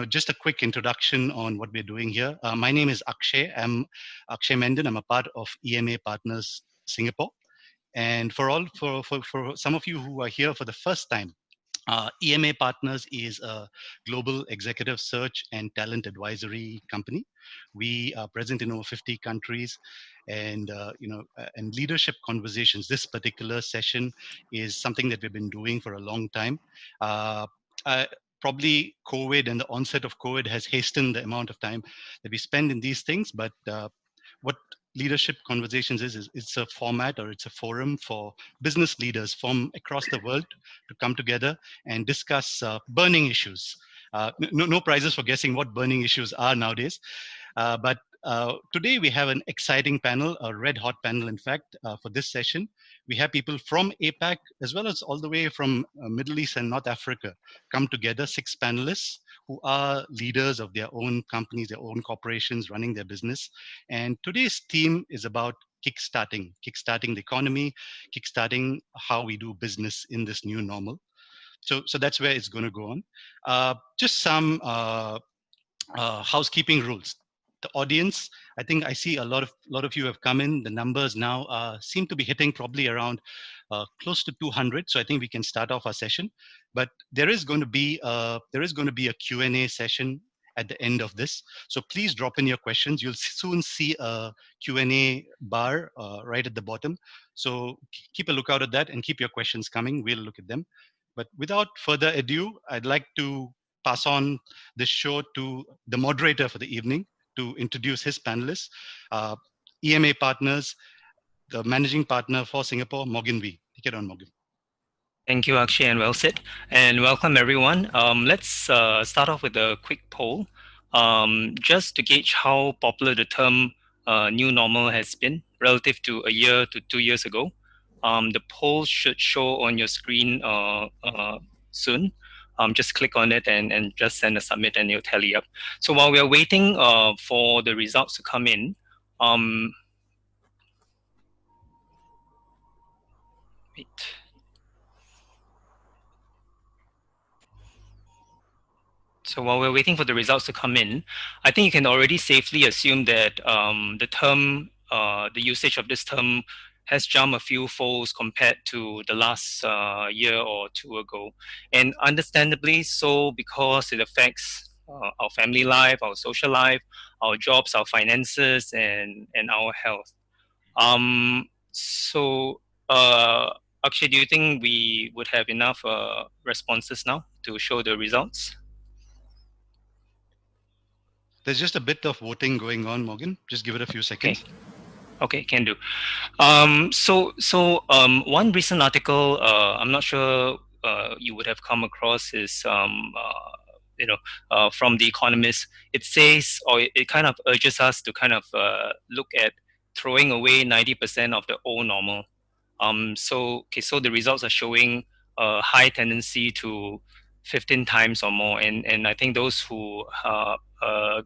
Just a quick introduction on what we're doing here. My name is Akshay. I'm Akshay Mendon. I'm a part of EMA Partners Singapore. And for some of you who are here for the first time, EMA Partners is a global executive search and talent advisory company. We are present in over 50 countries, and and leadership conversations. This particular session is something that we've been doing for a long time. Uh, I, Probably COVID and the onset of COVID has hastened the amount of time that we spend in these things, but what leadership conversations is it's a format, or it's a forum for business leaders from across the world to come together and discuss burning issues. No prizes for guessing what burning issues are nowadays. But today we have an exciting panel, a red hot panel, in fact, for this session. We have people from APAC as well as all the way from Middle East and North Africa come together, 6 panelists who are leaders of their own companies, their own corporations, running their business. And today's theme is about kickstarting the economy, kickstarting how we do business in this new normal. So that's where it's going to go on. Just some housekeeping rules. The audience, I think I see a lot of you have come in. The numbers now seem to be hitting probably around close to 200. So I think we can start off our session. But there is going to be a Q&A session at the end of this. So please drop in your questions. You'll soon see a Q&A bar right at the bottom. So keep a lookout at that and keep your questions coming. We'll look at them. But without further ado, I'd like to pass on this show to the moderator for the evening to introduce his panelists. EMA Partners, the managing partner for Singapore, Morgan Wee. Take it on, Morgan. Thank you, Akshay, and well said. And welcome, everyone. Let's start off with a quick poll, just to gauge how popular the term new normal has been relative to a year to 2 years ago. The poll should show on your screen soon. Just click on it and just send a submit and it'll tally up. So while we're waiting for the results to come in, wait. So while we're waiting for the results to come in, I think you can already safely assume that the usage of this term has jumped a few folds compared to the last year or two ago. And understandably so, because it affects our family life, our social life, our jobs, our finances, and our health. Akshay, do you think we would have enough responses now to show the results? There's just a bit of voting going on, Morgan. Just give it a few seconds. Okay, can do. One recent article, I'm not sure you would have come across, is from The Economist. It says, or it kind of urges us to kind of look at throwing away 90% of the old normal. So the results are showing a high tendency to 15 times or more, and I think those who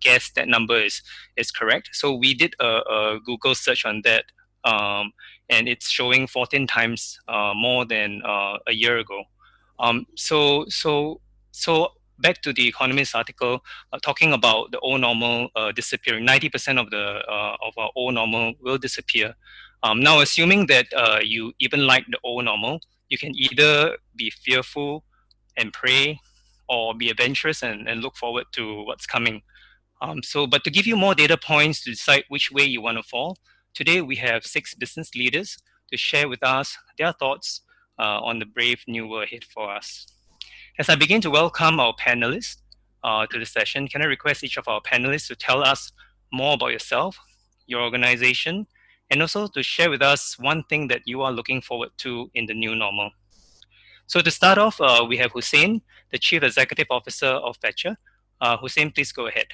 guess that number is correct. So we did a Google search on that, and it's showing 14 times more than a year ago. So back to the Economist article, talking about the old normal disappearing. 90% of our old normal will disappear. Now, assuming that you even like the old normal, you can either be fearful and pray, or be adventurous and look forward to what's coming. But to give you more data points to decide which way you want to fall, today we have 6 business leaders to share with us their thoughts on the brave new world ahead for us. As I begin to welcome our panelists to the session, can I request each of our panelists to tell us more about yourself, your organization, and also to share with us one thing that you are looking forward to in the new normal. So to start off, we have Hussein, the Chief Executive Officer of Fetcher. Hussein, please go ahead.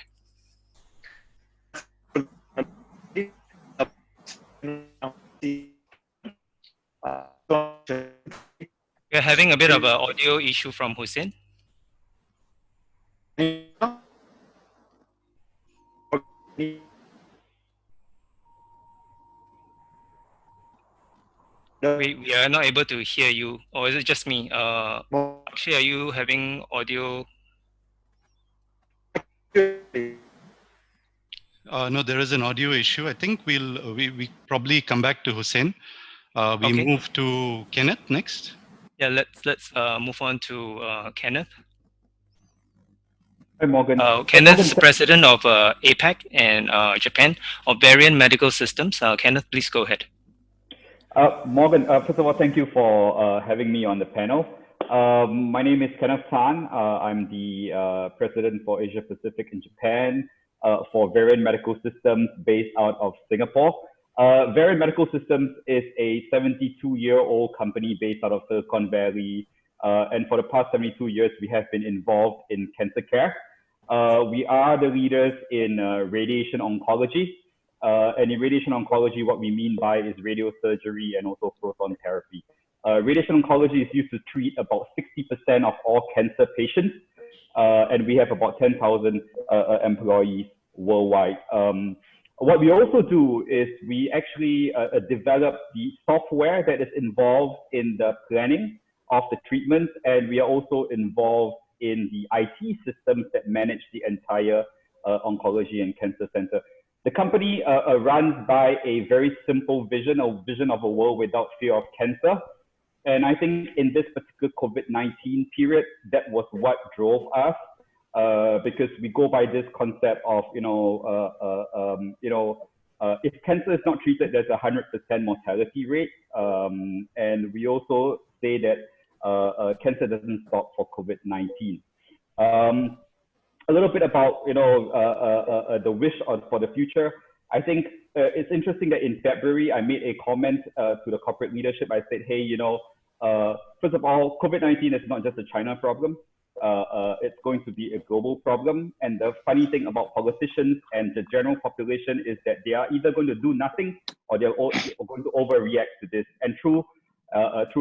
We're having a bit of an audio issue from Hussein. We are not able to hear you, or is it just me? Actually, are you having audio? No, there is an audio issue. I think we probably come back to Hussein. We Okay. move to Kenneth next. Yeah, let's move on to Kenneth. Hi, Morgan. Kenneth Morgan, is the president of APAC and Japan of Varian Medical Systems. Kenneth, please go ahead. Morgan, first of all, thank you for having me on the panel. My name is Kenneth Tan. I'm the president for Asia Pacific in Japan for Varian Medical Systems based out of Singapore. Varian Medical Systems is a 72-year-old company based out of Silicon Valley. And for the past 72 years, we have been involved in cancer care. We are the leaders in radiation oncology. And in radiation oncology, what we mean by is radiosurgery and also proton therapy. Radiation oncology is used to treat about 60% of all cancer patients, and we have about 10,000 employees worldwide. What we also do is we actually develop the software that is involved in the planning of the treatment, and we are also involved in the IT systems that manage the entire oncology and cancer center. The company runs by a very simple vision, a vision of a world without fear of cancer. And I think in this particular COVID-19 period, that was what drove us, because we go by this concept of, if cancer is not treated, there's a 100% mortality rate. And we also say that cancer doesn't stop for COVID-19. A little bit about the wish for the future. I think it's interesting that in February I made a comment to the corporate leadership. I said, hey, first of all, COVID-19 is not just a China problem. It's going to be a global problem. And the funny thing about politicians and the general population is that they are either going to do nothing or they're going to overreact to this. And true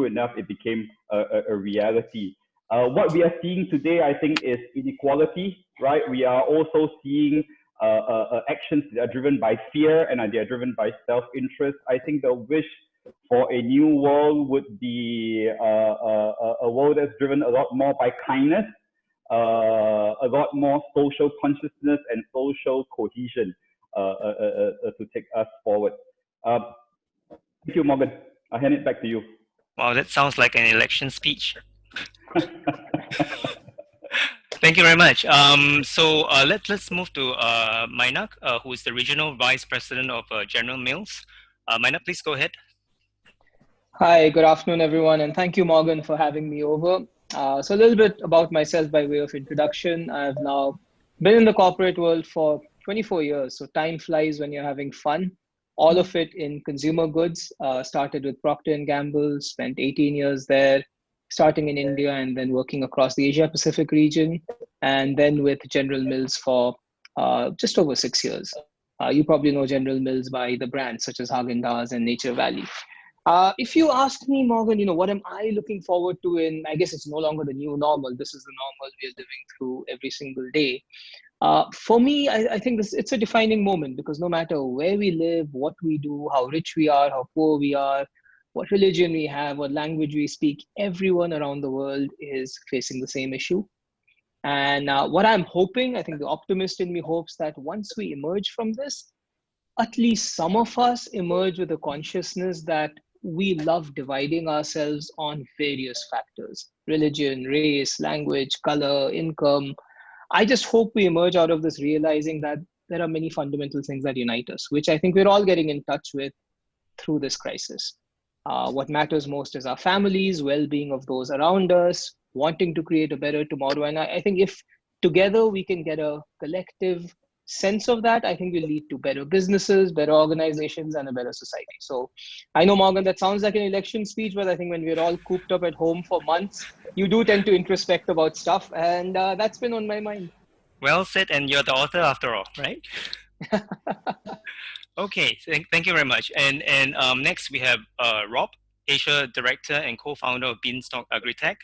enough, it became a reality. What we are seeing today, I think, is inequality, right? We are also seeing actions that are driven by fear and they are driven by self-interest. I think the wish for a new world would be a world that's driven a lot more by kindness, a lot more social consciousness and social cohesion to take us forward. Thank you, Morgan. I'll hand it back to you. Wow, that sounds like an election speech. Thank you very much. So let's move to Mainak, who is the regional vice president of General Mills. Mainak, please go ahead. Hi, good afternoon, everyone, and thank you, Morgan, for having me over. So a little bit about myself by way of introduction. I've now been in the corporate world for 24 years, so time flies when you're having fun. All of it in consumer goods. Started with Procter & Gamble, spent 18 years there, starting in India and then working across the Asia Pacific region, and then with General Mills for just over 6 years. You probably know General Mills by the brands such as Haagen-Dazs and Nature Valley. If you ask me, Morgan, what am I looking forward to in, I guess it's no longer the new normal. This is the normal we are living through every single day. For me, I think it's a defining moment because no matter where we live, what we do, how rich we are, how poor we are, what religion we have, what language we speak, everyone around the world is facing the same issue. And what I'm hoping, I think the optimist in me hopes that once we emerge from this, at least some of us emerge with a consciousness that we love dividing ourselves on various factors: religion, race, language, color, income. I just hope we emerge out of this realizing that there are many fundamental things that unite us, which I think we're all getting in touch with through this crisis. What matters most is our families, well-being of those around us, wanting to create a better tomorrow. And I think if together we can get a collective sense of that, I think will lead to better businesses, better organizations, and a better society. So I know, Morgan, that sounds like an election speech, but I think when we're all cooped up at home for months, you do tend to introspect about stuff, and that's been on my mind. Well said, and you're the author after all, right? Okay, thank you very much. And next we have Rob, Asia Director and co-founder of Beanstalk Agritech.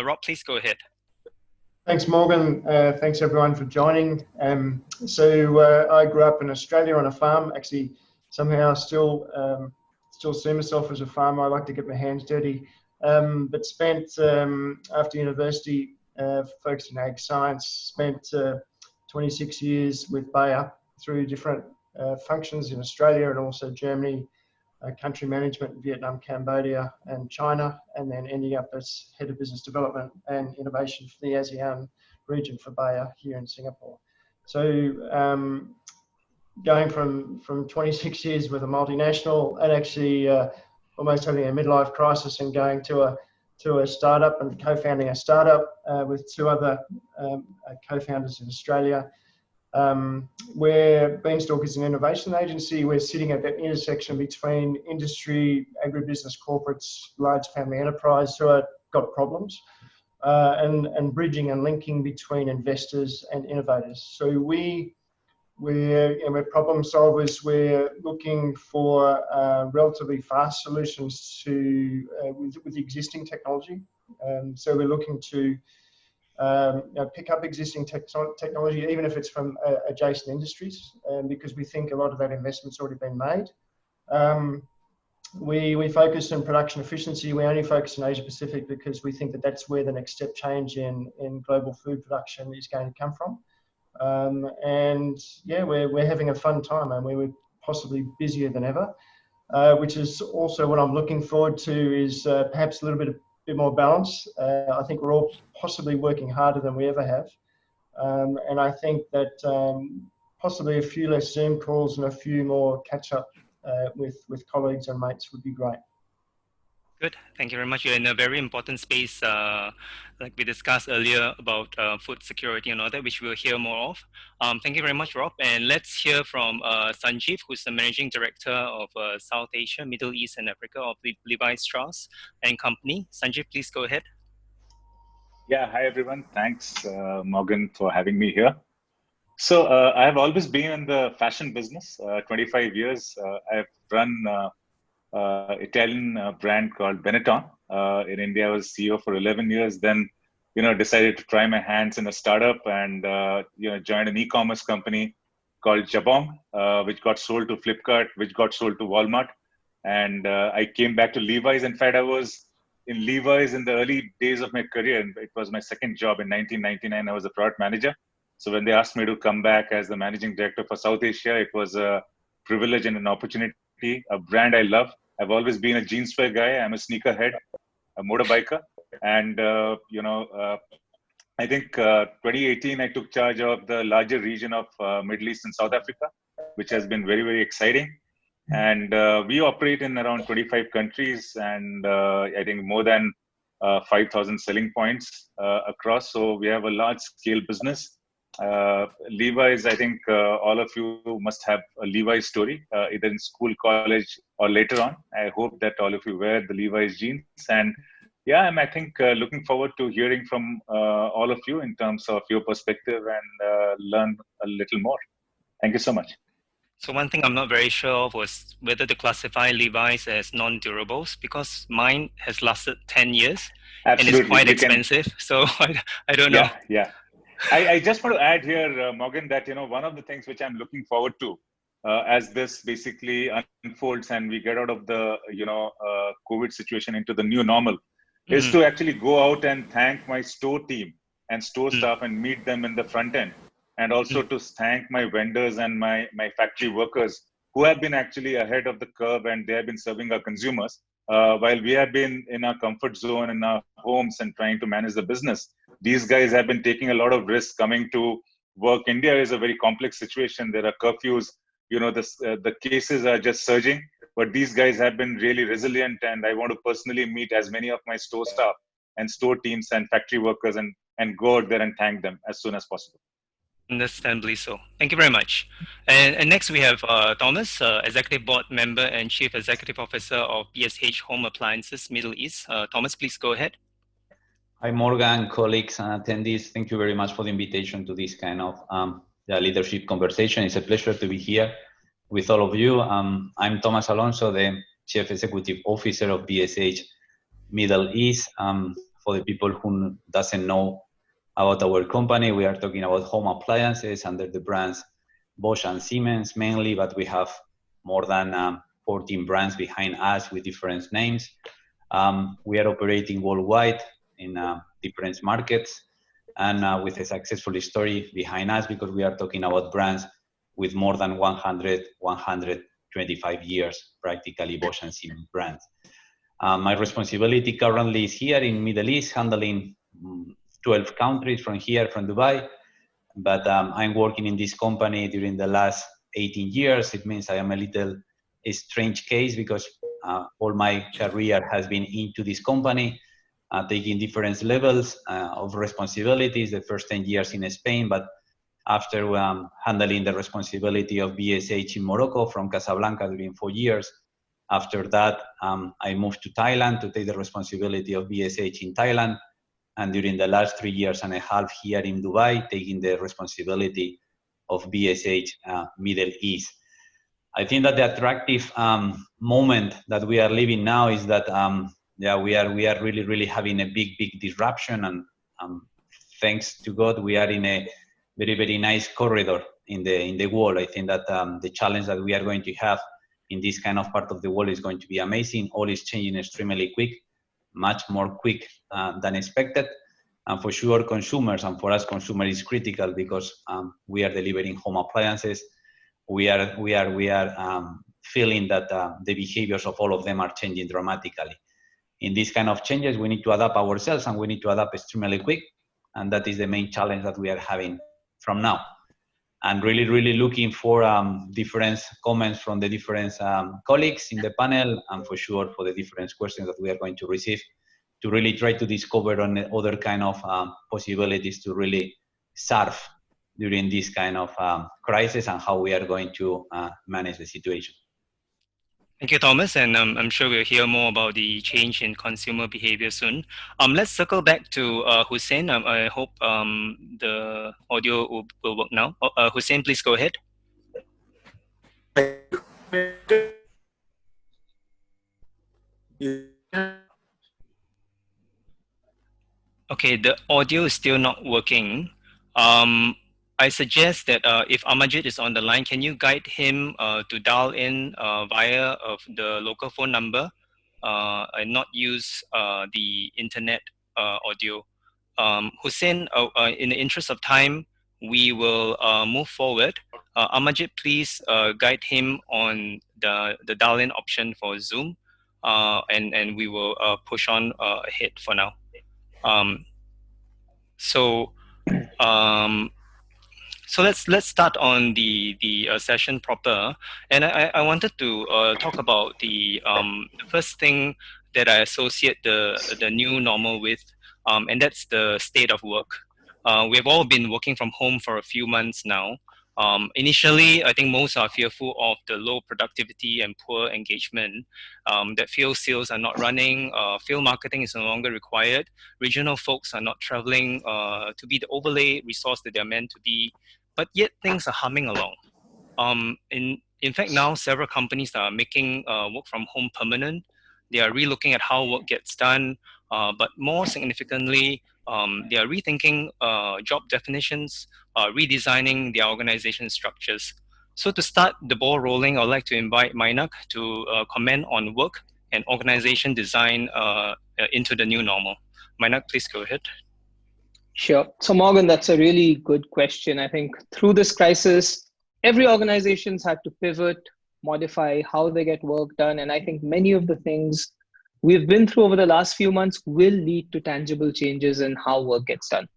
Rob, please go ahead. Thanks, Morgan. Thanks, everyone, for joining. I grew up in Australia on a farm. Actually, somehow still see myself as a farmer. I like to get my hands dirty. But spent, after university, focused in ag science, spent 26 years with Bayer through different functions in Australia and also Germany, country management in Vietnam, Cambodia, and China, and then ending up as head of business development and innovation for the ASEAN region for Bayer here in Singapore. So going from 26 years with a multinational and actually almost having a midlife crisis and going to a startup and co-founding a startup with two other co-founders in Australia. Where Beanstalk is an innovation agency, we're sitting at that intersection between industry, agribusiness corporates, large family enterprise who have got problems, and bridging and linking between investors and innovators. So we're problem solvers. We're looking for relatively fast solutions to with existing technology. So we're looking to pick up existing technology, even if it's from adjacent industries, because we think a lot of that investment's already been made. We focus on production efficiency. We only focus in Asia Pacific because we think that that's where the next step change in global food production is going to come from. And yeah, we're having a fun time, and we were possibly busier than ever, which is also what I'm looking forward to is perhaps a little bit more balance. I think we're all possibly working harder than we ever have. And I think that possibly a few less Zoom calls and a few more catch up with colleagues and mates would be great. Good. Thank you very much. You're in a very important space, like we discussed earlier about food security and all that, which we'll hear more of. Thank you very much, Rob. And let's hear from Sanjeev, who's the Managing Director of South Asia, Middle East and Africa of Levi Strauss and Company. Sanjeev, please go ahead. Yeah, hi everyone. Thanks, Morgan, for having me here. So I have always been in the fashion business, 25 years. I've run Italian brand called Benetton. In India, I was CEO for 11 years. Then, decided to try my hands in a startup and, joined an e-commerce company called Jabong, which got sold to Flipkart, which got sold to Walmart. And I came back to Levi's. In fact, I was in Levi's in the early days of my career. And it was my second job in 1999. I was a product manager. So when they asked me to come back as the managing director for South Asia, it was a privilege and an opportunity. A brand I love. I've always been a jeanswear guy. I'm a sneakerhead, a motorbiker. And, I think 2018, I took charge of the larger region of Middle East and South Africa, which has been very, very exciting. And we operate in around 25 countries and I think more than 5,000 selling points across. So we have a large scale business. Levi's, I think all of you must have a Levi's story, either in school, college, or later on. I hope that all of you wear the Levi's jeans. And yeah, I'm, I think, looking forward to hearing from all of you in terms of your perspective and learn a little more. Thank you so much. So one thing I'm not very sure of was whether to classify Levi's as non-durables, because mine has lasted 10 years. Absolutely. And it's quite expensive. So I don't know. Yeah. I just want to add here, Morgan, that, one of the things which I'm looking forward to as this basically unfolds and we get out of the, COVID situation into the new normal is to actually go out and thank my store team and store staff and meet them in the front end. And also to thank my vendors and my factory workers who have been actually ahead of the curve and they have been serving our consumers while we have been in our comfort zone in our homes and trying to manage the business. These guys have been taking a lot of risks coming to work. India is a very complex situation. There are curfews, the cases are just surging, but these guys have been really resilient. And I want to personally meet as many of my store staff and store teams and factory workers and go out there and thank them as soon as possible. Understandably so. Thank you very much. And next we have Thomas, Executive Board Member and Chief Executive Officer of BSH Home Appliances Middle East. Thomas, please go ahead. Hi, Morgan, colleagues and attendees. Thank you very much for the invitation to this kind of leadership conversation. It's a pleasure to be here with all of you. I'm Thomas Alonso, the Chief Executive Officer of BSH Middle East. For the people who doesn't know about our company. We are talking about home appliances under the brands Bosch and Siemens mainly, but we have more than 14 brands behind us with different names. We are operating worldwide in different markets and with a successful story behind us, because we are talking about brands with more than 125 years, practically Bosch and Siemens brands. My responsibility currently is here in Middle East, handling 12 countries from here, from Dubai. But I'm working in this company during the last 18 years. It means I am a little strange case, because all my career has been into this company, taking different levels of responsibilities. The first 10 years in Spain, but after handling the responsibility of BSH in Morocco from Casablanca during 4 years. After that, I moved to Thailand to take the responsibility of BSH in Thailand. And during the last 3 years and a half here in Dubai, taking the responsibility of BSH Middle East. I think that the attractive moment that we are living now is that we are really having a big disruption, and thanks to God, we are in a very nice corridor in the world. I think that the challenge that we are going to have in this kind of part of the world is going to be amazing. All is changing extremely quick, much more quick than expected. And for sure, consumers, and for us, consumer is critical, because we are delivering home appliances. We are feeling that the behaviors of all of them are changing dramatically. In this kind of changes, we need to adapt ourselves, and we need to adapt extremely quick. And that is the main challenge that we are having from now. And really looking for different comments from the different colleagues in the panel, and for sure for the different questions that we are going to receive, to really try to discover on other kind of possibilities to really serve during this kind of crisis, and how we are going to manage the situation. Thank you, Thomas, and I'm sure we'll hear more about the change in consumer behavior soon. Let's circle back to Hussein. I hope the audio will work now. Hussein, please go ahead. Okay, the audio is still not working. I suggest that if Amajit is on the line, can you guide him to dial in via the local phone number and not use the internet audio. Hussein, in the interest of time, we will move forward. Amajit, please guide him on the dial-in option for Zoom, and we will push on ahead for now. So let's start on the session proper, and I wanted to talk about the first thing that I associate the new normal with, and that's the state of work. We've all been working from home for a few months now. Initially, I think most are fearful of the low productivity and poor engagement, that field sales are not running, field marketing is no longer required, regional folks are not traveling to be the overlay resource that they're meant to be, but yet things are humming along. In fact, now several companies are making work from home permanent. They are relooking at how work gets done, but more significantly, they are rethinking job definitions, redesigning their organization structures. So to start the ball rolling, I'd like to invite Mainak to comment on work and organization design into the new normal. Mainak, please go ahead. Sure. So Morgan, that's a really good question. I think through this crisis, every organization's had to pivot, modify how they get work done. And I think many of the things we've been through over the last few months will lead to tangible changes in how work gets done.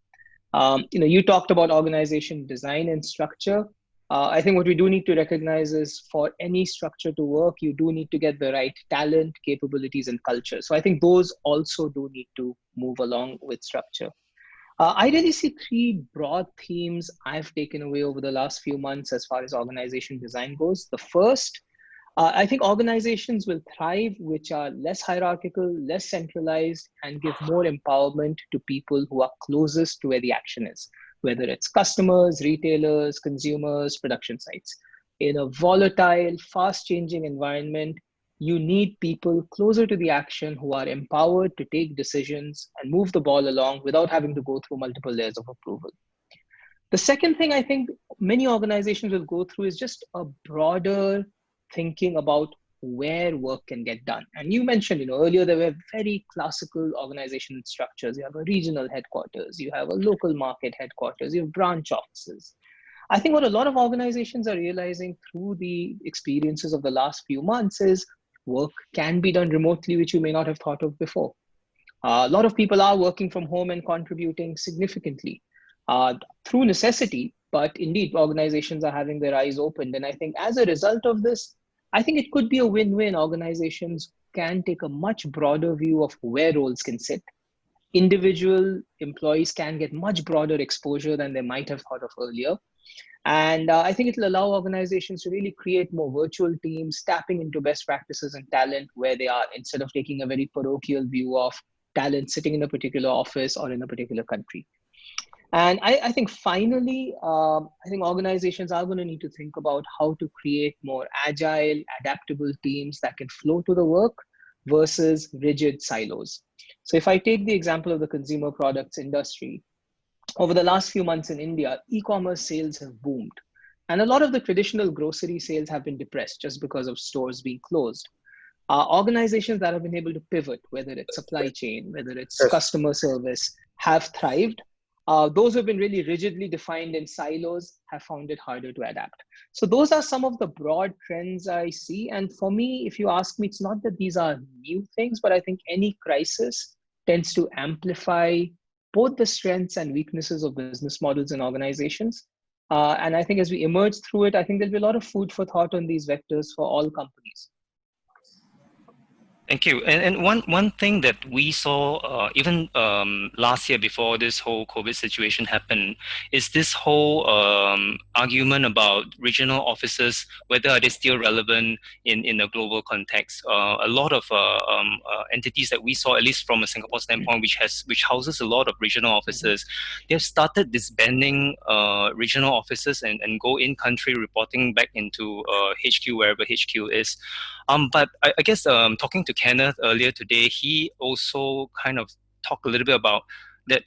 You talked about organization design and structure. I think what we do need to recognize is for any structure to work, you do need to get the right talent, capabilities, and culture. So I think those also do need to move along with structure. I really see three broad themes I've taken away over the last few months as far as organization design goes. The first, I think organizations will thrive which are less hierarchical, less centralized, and give more empowerment to people who are closest to where the action is, whether it's customers, retailers, consumers, production sites. In a volatile, fast-changing environment, you need people closer to the action who are empowered to take decisions and move the ball along without having to go through multiple layers of approval. The second thing I think many organizations will go through is just a broader thinking about where work can get done. And you mentioned, earlier there were very classical organizational structures. You have a regional headquarters, you have a local market headquarters, you have branch offices. I think what a lot of organizations are realizing through the experiences of the last few months is work can be done remotely, which you may not have thought of before. A lot of people are working from home and contributing significantly through necessity, but indeed organizations are having their eyes opened. And I think as a result of this, I think it could be a win-win. Organizations can take a much broader view of where roles can sit. Individual employees can get much broader exposure than they might have thought of earlier. And I think it'll allow organizations to really create more virtual teams, tapping into best practices and talent where they are, instead of taking a very parochial view of talent sitting in a particular office or in a particular country. And I think finally, I think organizations are going to need to think about how to create more agile, adaptable teams that can flow to the work versus rigid silos. So if I take the example of the consumer products industry, over the last few months in India, e-commerce sales have boomed. And a lot of the traditional grocery sales have been depressed just because of stores being closed. Organizations that have been able to pivot, whether it's supply chain, whether it's customer service, have thrived. Those who have been really rigidly defined in silos have found it harder to adapt. So those are some of the broad trends I see. And for me, if you ask me, it's not that these are new things, but I think any crisis tends to amplify both the strengths and weaknesses of business models and organizations. And I think as we emerge through it, I think there'll be a lot of food for thought on these vectors for all companies. Thank you. And one thing that we saw even last year before this whole COVID situation happened is this whole argument about regional offices, whether are they still relevant in a global context. A lot of entities that we saw, at least from a Singapore standpoint, which houses a lot of regional offices, they've started disbanding regional offices and go in country reporting back into HQ, wherever HQ is. But I guess talking to Kenneth earlier today, he also kind of talked a little bit about that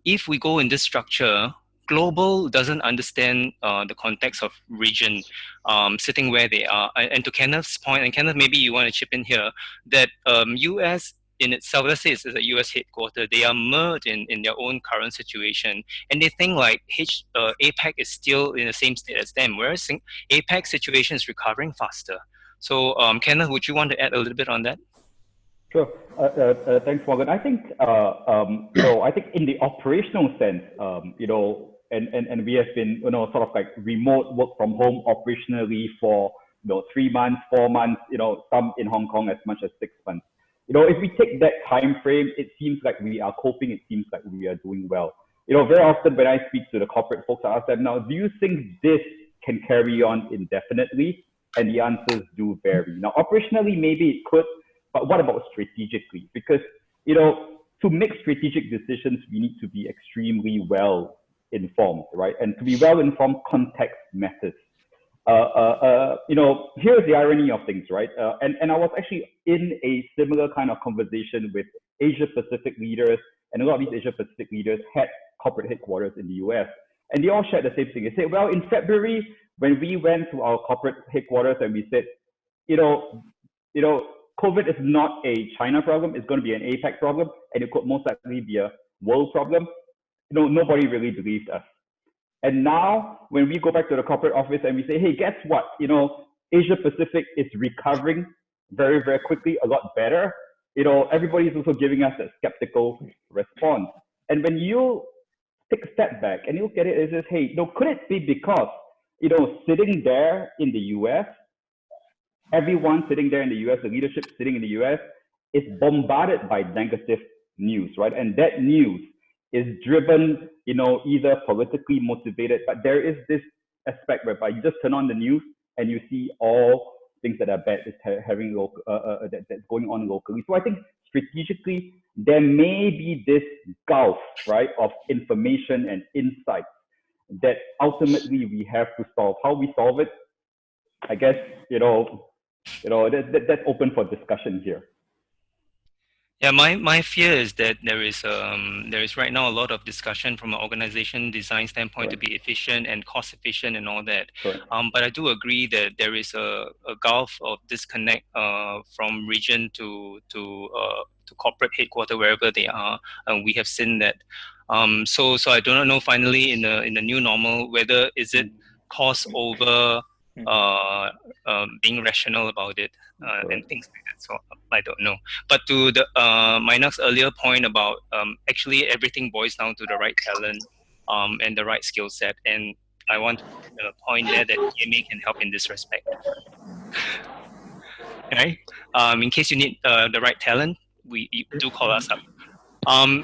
if we go in this structure, global doesn't understand the context of region sitting where they are. And to Kenneth's point, and Kenneth, maybe you want to chip in here, that US in itself, let's say it's a US headquarter, they are merged in their own current situation. And they think like APAC is still in the same state as them, whereas APAC situation is recovering faster. So, Kenneth, would you want to add a little bit on that? Sure. Thanks, Morgan. I think, I think in the operational sense, and we have been, sort of like remote work from home operationally for, 3 months, 4 months, some in Hong Kong as much as 6 months. If we take that time frame, it seems like we are coping. It seems like we are doing well. Very often when I speak to the corporate folks, I ask them, now, do you think this can carry on indefinitely? And the answers do vary. Now, operationally, maybe it could, but what about strategically? Because, to make strategic decisions, we need to be extremely well informed, right? And to be well informed, context matters. Here's the irony of things, right? And I was actually in a similar kind of conversation with Asia Pacific leaders, and a lot of these Asia Pacific leaders had corporate headquarters in the US. And they all shared the same thing. They said, well, in February, when we went to our corporate headquarters and we said, COVID is not a China problem, it's going to be an APAC problem, and it could most likely be a world problem. Nobody really believed us. And now, when we go back to the corporate office and we say, hey, guess what? Asia Pacific is recovering very, very quickly, a lot better. Everybody's also giving us a skeptical response. And when you take a step back and you look at it, it says, hey, could it be because, sitting there in the US, everyone sitting there in the US, the leadership sitting in the US, is bombarded by negative news, right? And that news is driven, either politically motivated, but there is this aspect whereby you just turn on the news and you see all things that are bad that's going on locally. So I think strategically, there may be this gulf, right, of information and insight that ultimately we have to solve. How we solve it, I guess, That's open for discussion here. Yeah, my fear is that there is right now a lot of discussion from an organization design standpoint to be efficient and cost efficient and all that. But I do agree that there is a gulf of disconnect from region to corporate headquarters wherever they are, and we have seen that. So I do not know finally in the new normal whether is it cost over being rational about it and things like that. So I don't know. But to the Mainak's earlier point about actually everything boils down to the right talent and the right skill set. And I want to point there that EMA can help in this respect. Right? In case you need the right talent, you do call us up.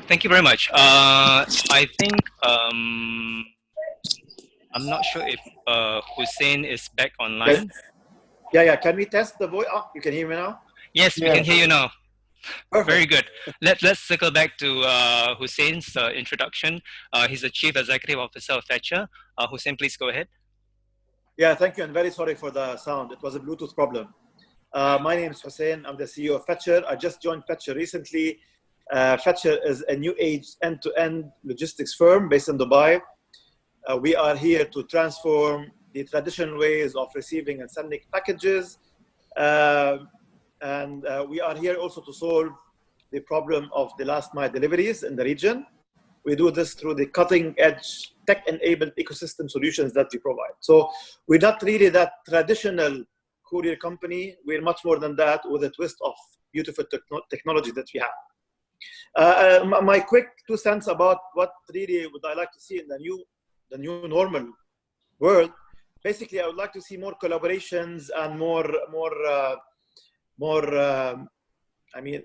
Thank you very much. I think I'm not sure if Hussein is back online. Yeah. Can we test the voice? Oh, you can hear me now? Yes, we can hear you now. Perfect. Very good. Let's circle back to Hussein's introduction. He's the Chief Executive Officer of Fetcher. Hussein, please go ahead. Yeah, thank you. And very sorry for the sound. It was a Bluetooth problem. My name is Hussein. I'm the CEO of Fetcher. I just joined Fetcher recently. Fetcher is a new age end-to-end logistics firm based in Dubai. We are here to transform the traditional ways of receiving and sending packages. And we are here also to solve the problem of the last mile deliveries in the region. We do this through the cutting edge tech-enabled ecosystem solutions that we provide. So we're not really that traditional courier company. We're much more than that with a twist of beautiful technology that we have. My quick 2 cents about what really would I like to see in the new normal world. Basically, I would like to see more collaborations and more. I mean,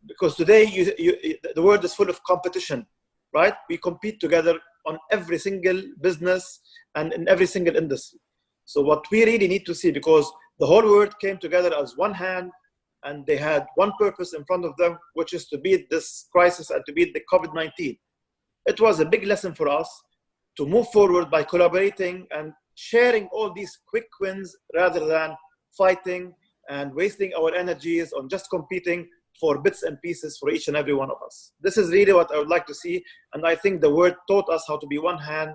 because today the world is full of competition, right? We compete together on every single business and in every single industry. So what we really need to see, because the whole world came together as one hand and they had one purpose in front of them, which is to beat this crisis and to beat the COVID-19. It was a big lesson for us to move forward by collaborating and sharing all these quick wins rather than fighting and wasting our energies on just competing for bits and pieces for each and every one of us. This is really what I would like to see. And I think the world taught us how to be one hand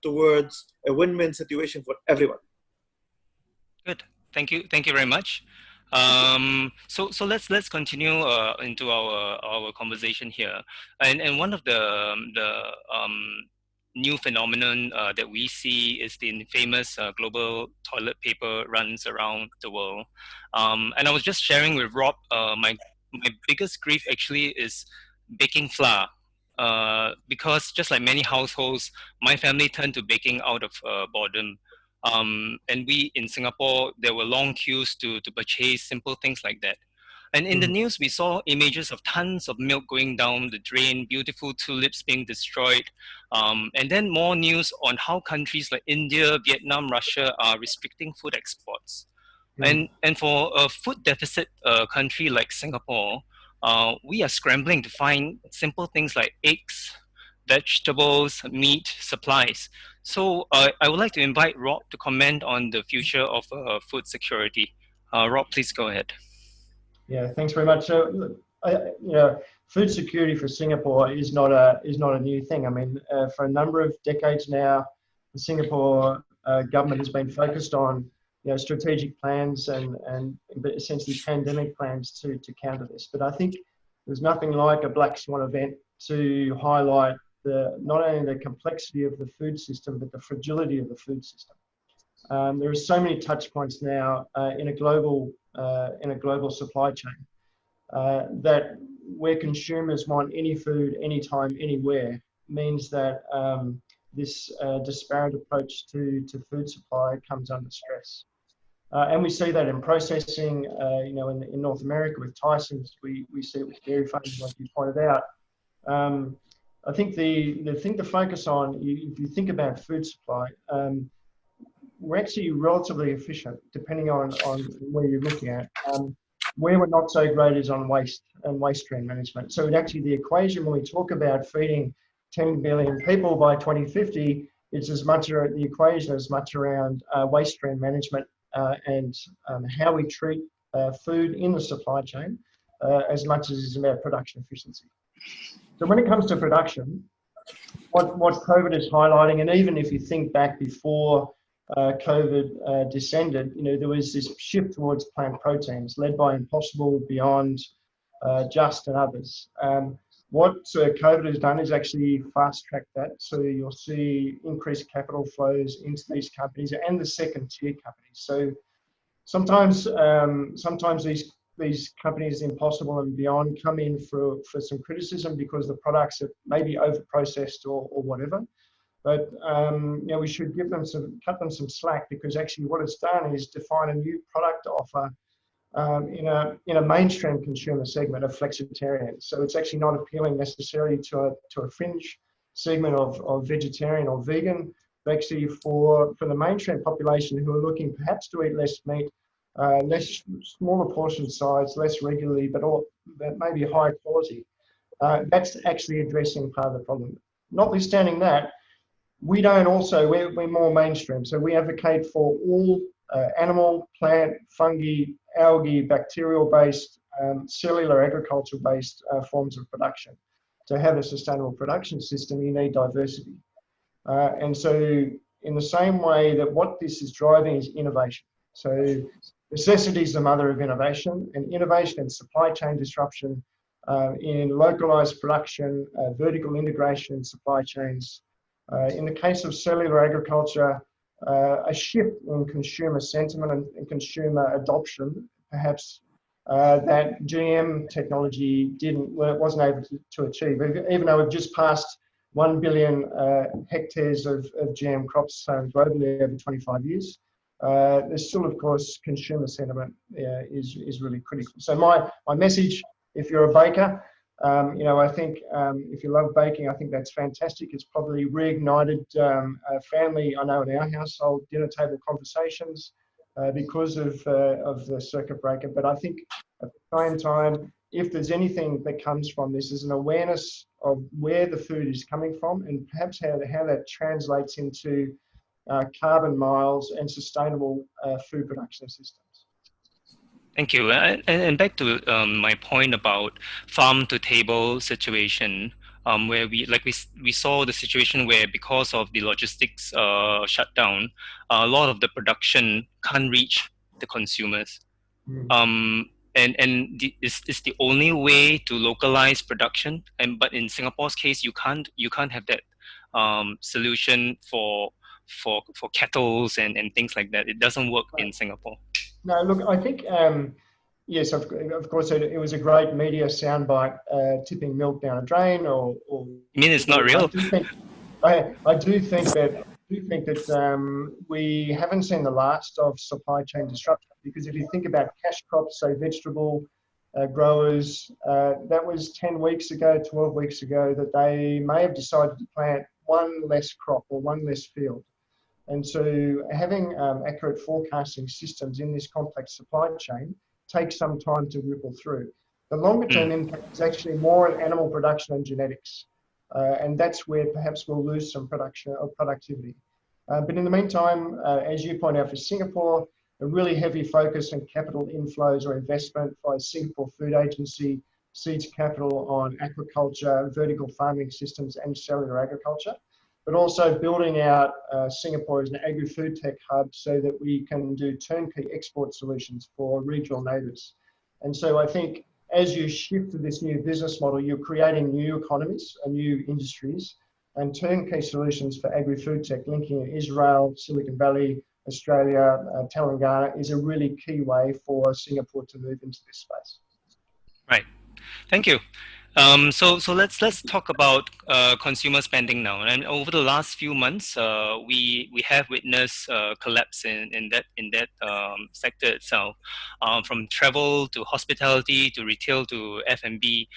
towards a win-win situation for everyone. Good. Thank you. Thank you very much. So let's continue into our conversation here. And one of the new phenomenon that we see is the famous global toilet paper runs around the world. And I was just sharing with Rob, my biggest grief actually is baking flour. Because just like many households, my family turned to baking out of boredom. And we in Singapore, there were long queues to purchase simple things like that. And in the news, we saw images of tons of milk going down the drain, beautiful tulips being destroyed, and then more news on how countries like India, Vietnam, Russia are restricting food exports. And for a food deficit country like Singapore, we are scrambling to find simple things like eggs, vegetables, meat, supplies. So I would like to invite Rob to comment on the future of food security. Rob, please go ahead. Yeah, thanks very much. So, food security for Singapore is not a new thing. I mean, for a number of decades now, the Singapore government has been focused on strategic plans and essentially pandemic plans to counter this. But I think there's nothing like a black swan event to highlight not only the complexity of the food system, but the fragility of the food system. There are so many touch points now in a global supply chain that where consumers want any food, anytime, anywhere, means that this disparate approach to food supply comes under stress. And we see that in processing, in North America with Tyson's, we see it with dairy farms, like you pointed out. I think the thing to focus on, if you think about food supply, we're actually relatively efficient, depending on where you're looking at. Where we're not so great is on waste and waste stream management. So actually the equation when we talk about feeding 10 billion people by 2050, it's as much the equation as much around waste stream management and how we treat food in the supply chain as much as it's about production efficiency. So when it comes to production, what COVID is highlighting, and even if you think back before COVID descended, there was this shift towards plant proteins led by Impossible, Beyond, Just, and others. What COVID has done is actually fast-track that. So you'll see increased capital flows into these companies and the second-tier companies. So sometimes these companies, Impossible and Beyond, come in for some criticism because the products are maybe over-processed or whatever. But we should cut them some slack, because actually what it's done is define a new product offer in a mainstream consumer segment of flexitarians. So it's actually not appealing necessarily to a fringe segment of vegetarian or vegan, but actually for the mainstream population who are looking perhaps to eat less meat, less smaller portion size, less regularly, but maybe higher quality. That's actually addressing part of the problem. Notwithstanding that, we're more mainstream. So we advocate for all animal, plant, fungi, algae, bacterial-based, cellular agriculture-based forms of production. To have a sustainable production system, you need diversity. And so in the same way that what this is driving is innovation. So necessity is the mother of innovation, and innovation and supply chain disruption in localized production, vertical integration in supply chains. In the case of cellular agriculture, a shift in consumer sentiment and consumer adoption, perhaps that GM technology wasn't able to achieve. Even though we've just passed 1 billion hectares of GM crops sown globally over 25 years, there's still, of course, consumer sentiment is really critical. So my message, if you're a baker, I think if you love baking, I think that's fantastic. It's probably reignited family, I know in our household, dinner table conversations because of the circuit breaker. But I think at the same time, if there's anything that comes from this, is an awareness of where the food is coming from, and perhaps how that translates into carbon miles and sustainable food production systems. Thank you. And back to my point about farm to table situation, where we saw the situation where, because of the logistics shutdown, a lot of the production can't reach the consumers. It's the only way to localize production. But in Singapore's case, you can't have that solution for kettles and things like that. It doesn't work in Singapore. No, look, I think, yes, of course, it was a great media soundbite, tipping milk down a drain, or you mean it's not real? I do think that we haven't seen the last of supply chain disruption, because if you think about cash crops, say vegetable growers, that was 10 weeks ago, 12 weeks ago, that they may have decided to plant one less crop or one less field. And so having accurate forecasting systems in this complex supply chain takes some time to ripple through. The longer term impact is actually more in animal production and genetics. And that's where perhaps we'll lose some production or productivity. But in the meantime, as you point out, for Singapore, a really heavy focus on capital inflows or investment by Singapore Food Agency, seeds capital on aquaculture, vertical farming systems, and cellular agriculture, but also building out Singapore as an agri-food tech hub so that we can do turnkey export solutions for regional neighbours. And so I think as you shift to this new business model, you're creating new economies and new industries, and turnkey solutions for agri-food tech linking Israel, Silicon Valley, Australia, Telangana is a really key way for Singapore to move into this space. Right. Thank you. So let's talk about consumer spending now. And over the last few months, we have witnessed collapse in that sector itself, from travel to hospitality to retail to F&B.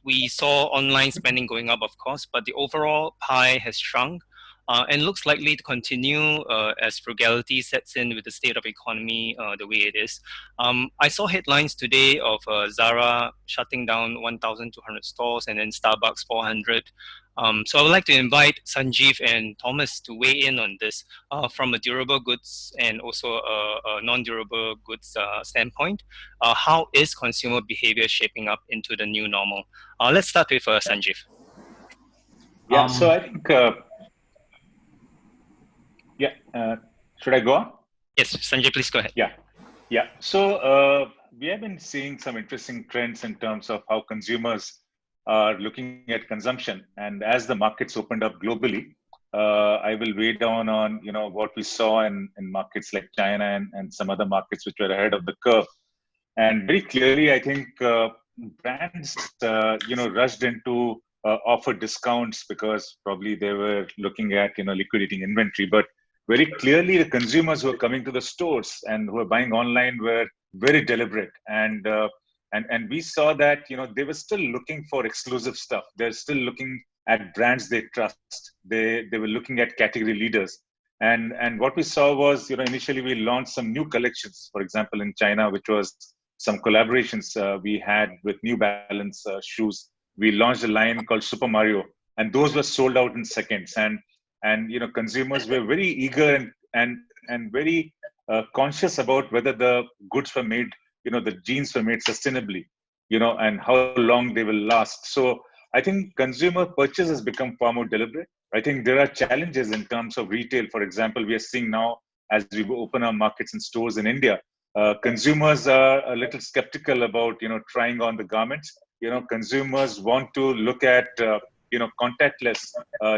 We saw online spending going up, of course, but the overall pie has shrunk. And looks likely to continue as frugality sets in with the state of economy the way it is. I saw headlines today of Zara shutting down 1,200 stores and then Starbucks 400. So I would like to invite Sanjeev and Thomas to weigh in on this from a durable goods and also a non-durable goods standpoint. How is consumer behavior shaping up into the new normal? Let's start with Sanjeev. Yeah, so I think, should I go on? Yes, Sanjay, please go ahead. Yeah. So we have been seeing some interesting trends in terms of how consumers are looking at consumption, and as the markets opened up globally, I will weigh down on what we saw in markets like China and some other markets which were ahead of the curve. And very clearly, I think brands rushed into offer discounts because probably they were looking at liquidating inventory, but very clearly the consumers who are coming to the stores and who are buying online were very deliberate, and we saw that they were still looking for exclusive stuff. They're still looking at brands they trust. They were looking at category leaders, and what we saw was initially we launched some new collections, for example in China, which was some collaborations we had with New Balance shoes. We launched a line called Super Mario, and those were sold out in seconds, and consumers were very eager and very conscious about whether the goods were made, the jeans were made sustainably, and how long they will last. So I think consumer purchase has become far more deliberate. I think there are challenges in terms of retail. For example, we are seeing now as we open our markets and stores in India, consumers are a little skeptical about trying on the garments. Consumers want to look at contactless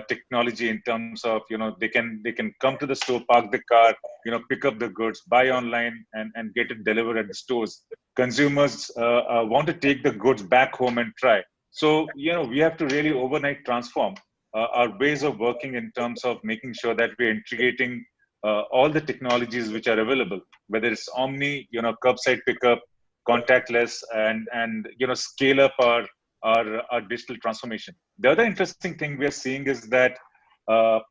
technology in terms of they can come to the store, park the car, pick up the goods, buy online, and get it delivered at the stores. Consumers want to take the goods back home and try. So we have to really overnight transform our ways of working in terms of making sure that we're integrating all the technologies which are available, whether it's omni, curbside pickup, contactless, and scale up our digital transformation. The other interesting thing we are seeing is that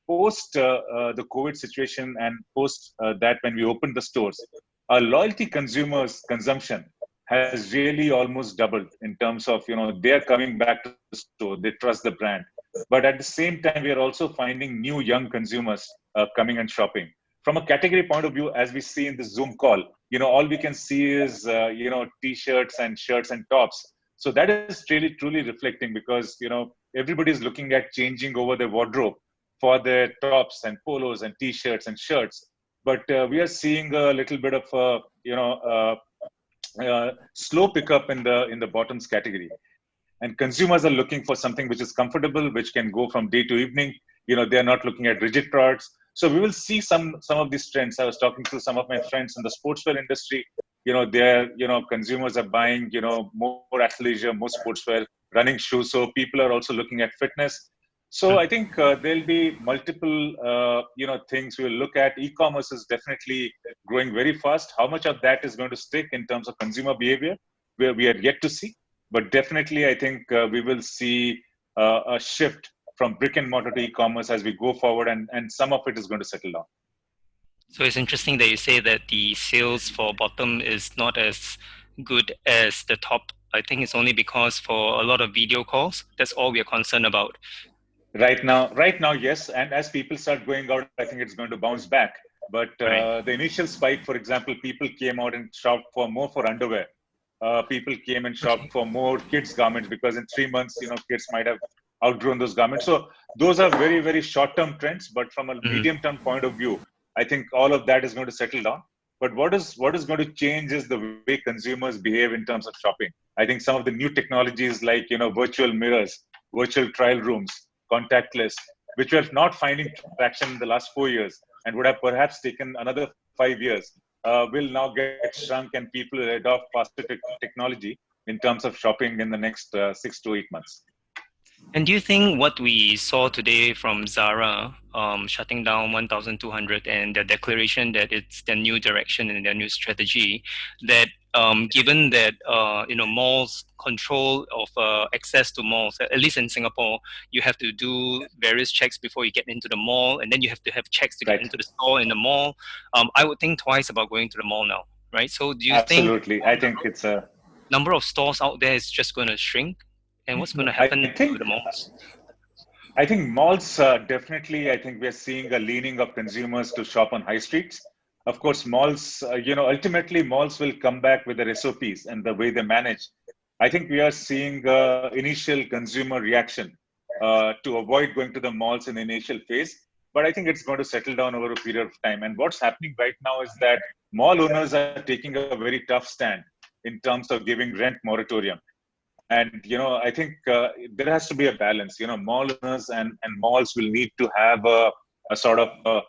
post the COVID situation and post that when we opened the stores, our loyalty consumers' consumption has really almost doubled in terms of they're coming back to the store, they trust the brand. But at the same time, we are also finding new young consumers coming and shopping. From a category point of view, as we see in the Zoom call, all we can see is t-shirts and shirts and tops. So that is really truly reflecting, because everybody's looking at changing over their wardrobe for their tops and polos and t-shirts and shirts. But we are seeing a little bit of slow pickup in the bottoms category, and consumers are looking for something which is comfortable, which can go from day to evening. They are not looking at rigid products. So we will see some of these trends. I was talking to some of my friends in the sportswear industry. Consumers are buying more athleisure, more sportswear, running shoes. So people are also looking at fitness. So I think there'll be multiple things we will look at. E-commerce is definitely growing very fast. How much of that is going to stick in terms of consumer behavior, where we are yet to see. But definitely, I think we will see a shift from brick and mortar to e-commerce as we go forward, and some of it is going to settle down. So it's interesting that you say that the sales for bottom is not as good as the top. I think it's only because for a lot of video calls, that's all we are concerned about. Right now, yes. And as people start going out, I think it's going to bounce back. But the initial spike, for example, people came out and shopped for more for underwear. People came and shopped for more kids' garments, because in 3 months, kids might have outgrown those garments. So those are very, very short-term trends. But from a medium-term point of view, I think all of that is going to settle down. But what is going to change is the way consumers behave in terms of shopping. I think some of the new technologies like virtual mirrors, virtual trial rooms, contactless, which we are not finding traction in the last 4 years and would have perhaps taken another 5 years, will now get shrunk, and people will adopt faster technology in terms of shopping in the next 6 to 8 months. And do you think what we saw today from Zara shutting down 1,200 and their declaration that it's their new direction and their new strategy, that given that malls control of access to malls, at least in Singapore, you have to do various checks before you get into the mall, and then you have to have checks to get into the store in the mall. I would think twice about going to the mall now, right? So do you think I think it's a number of stores out there is just going to shrink? And what's going to happen to the malls? I think malls definitely. I think we're seeing a leaning of consumers to shop on high streets. Of course, malls. Ultimately, malls will come back with their SOPs and the way they manage. I think we are seeing initial consumer reaction to avoid going to the malls in the initial phase. But I think it's going to settle down over a period of time. And what's happening right now is that mall owners are taking a very tough stand in terms of giving rent moratorium. And I think there has to be a balance. Mall owners and malls will need to have a sort of a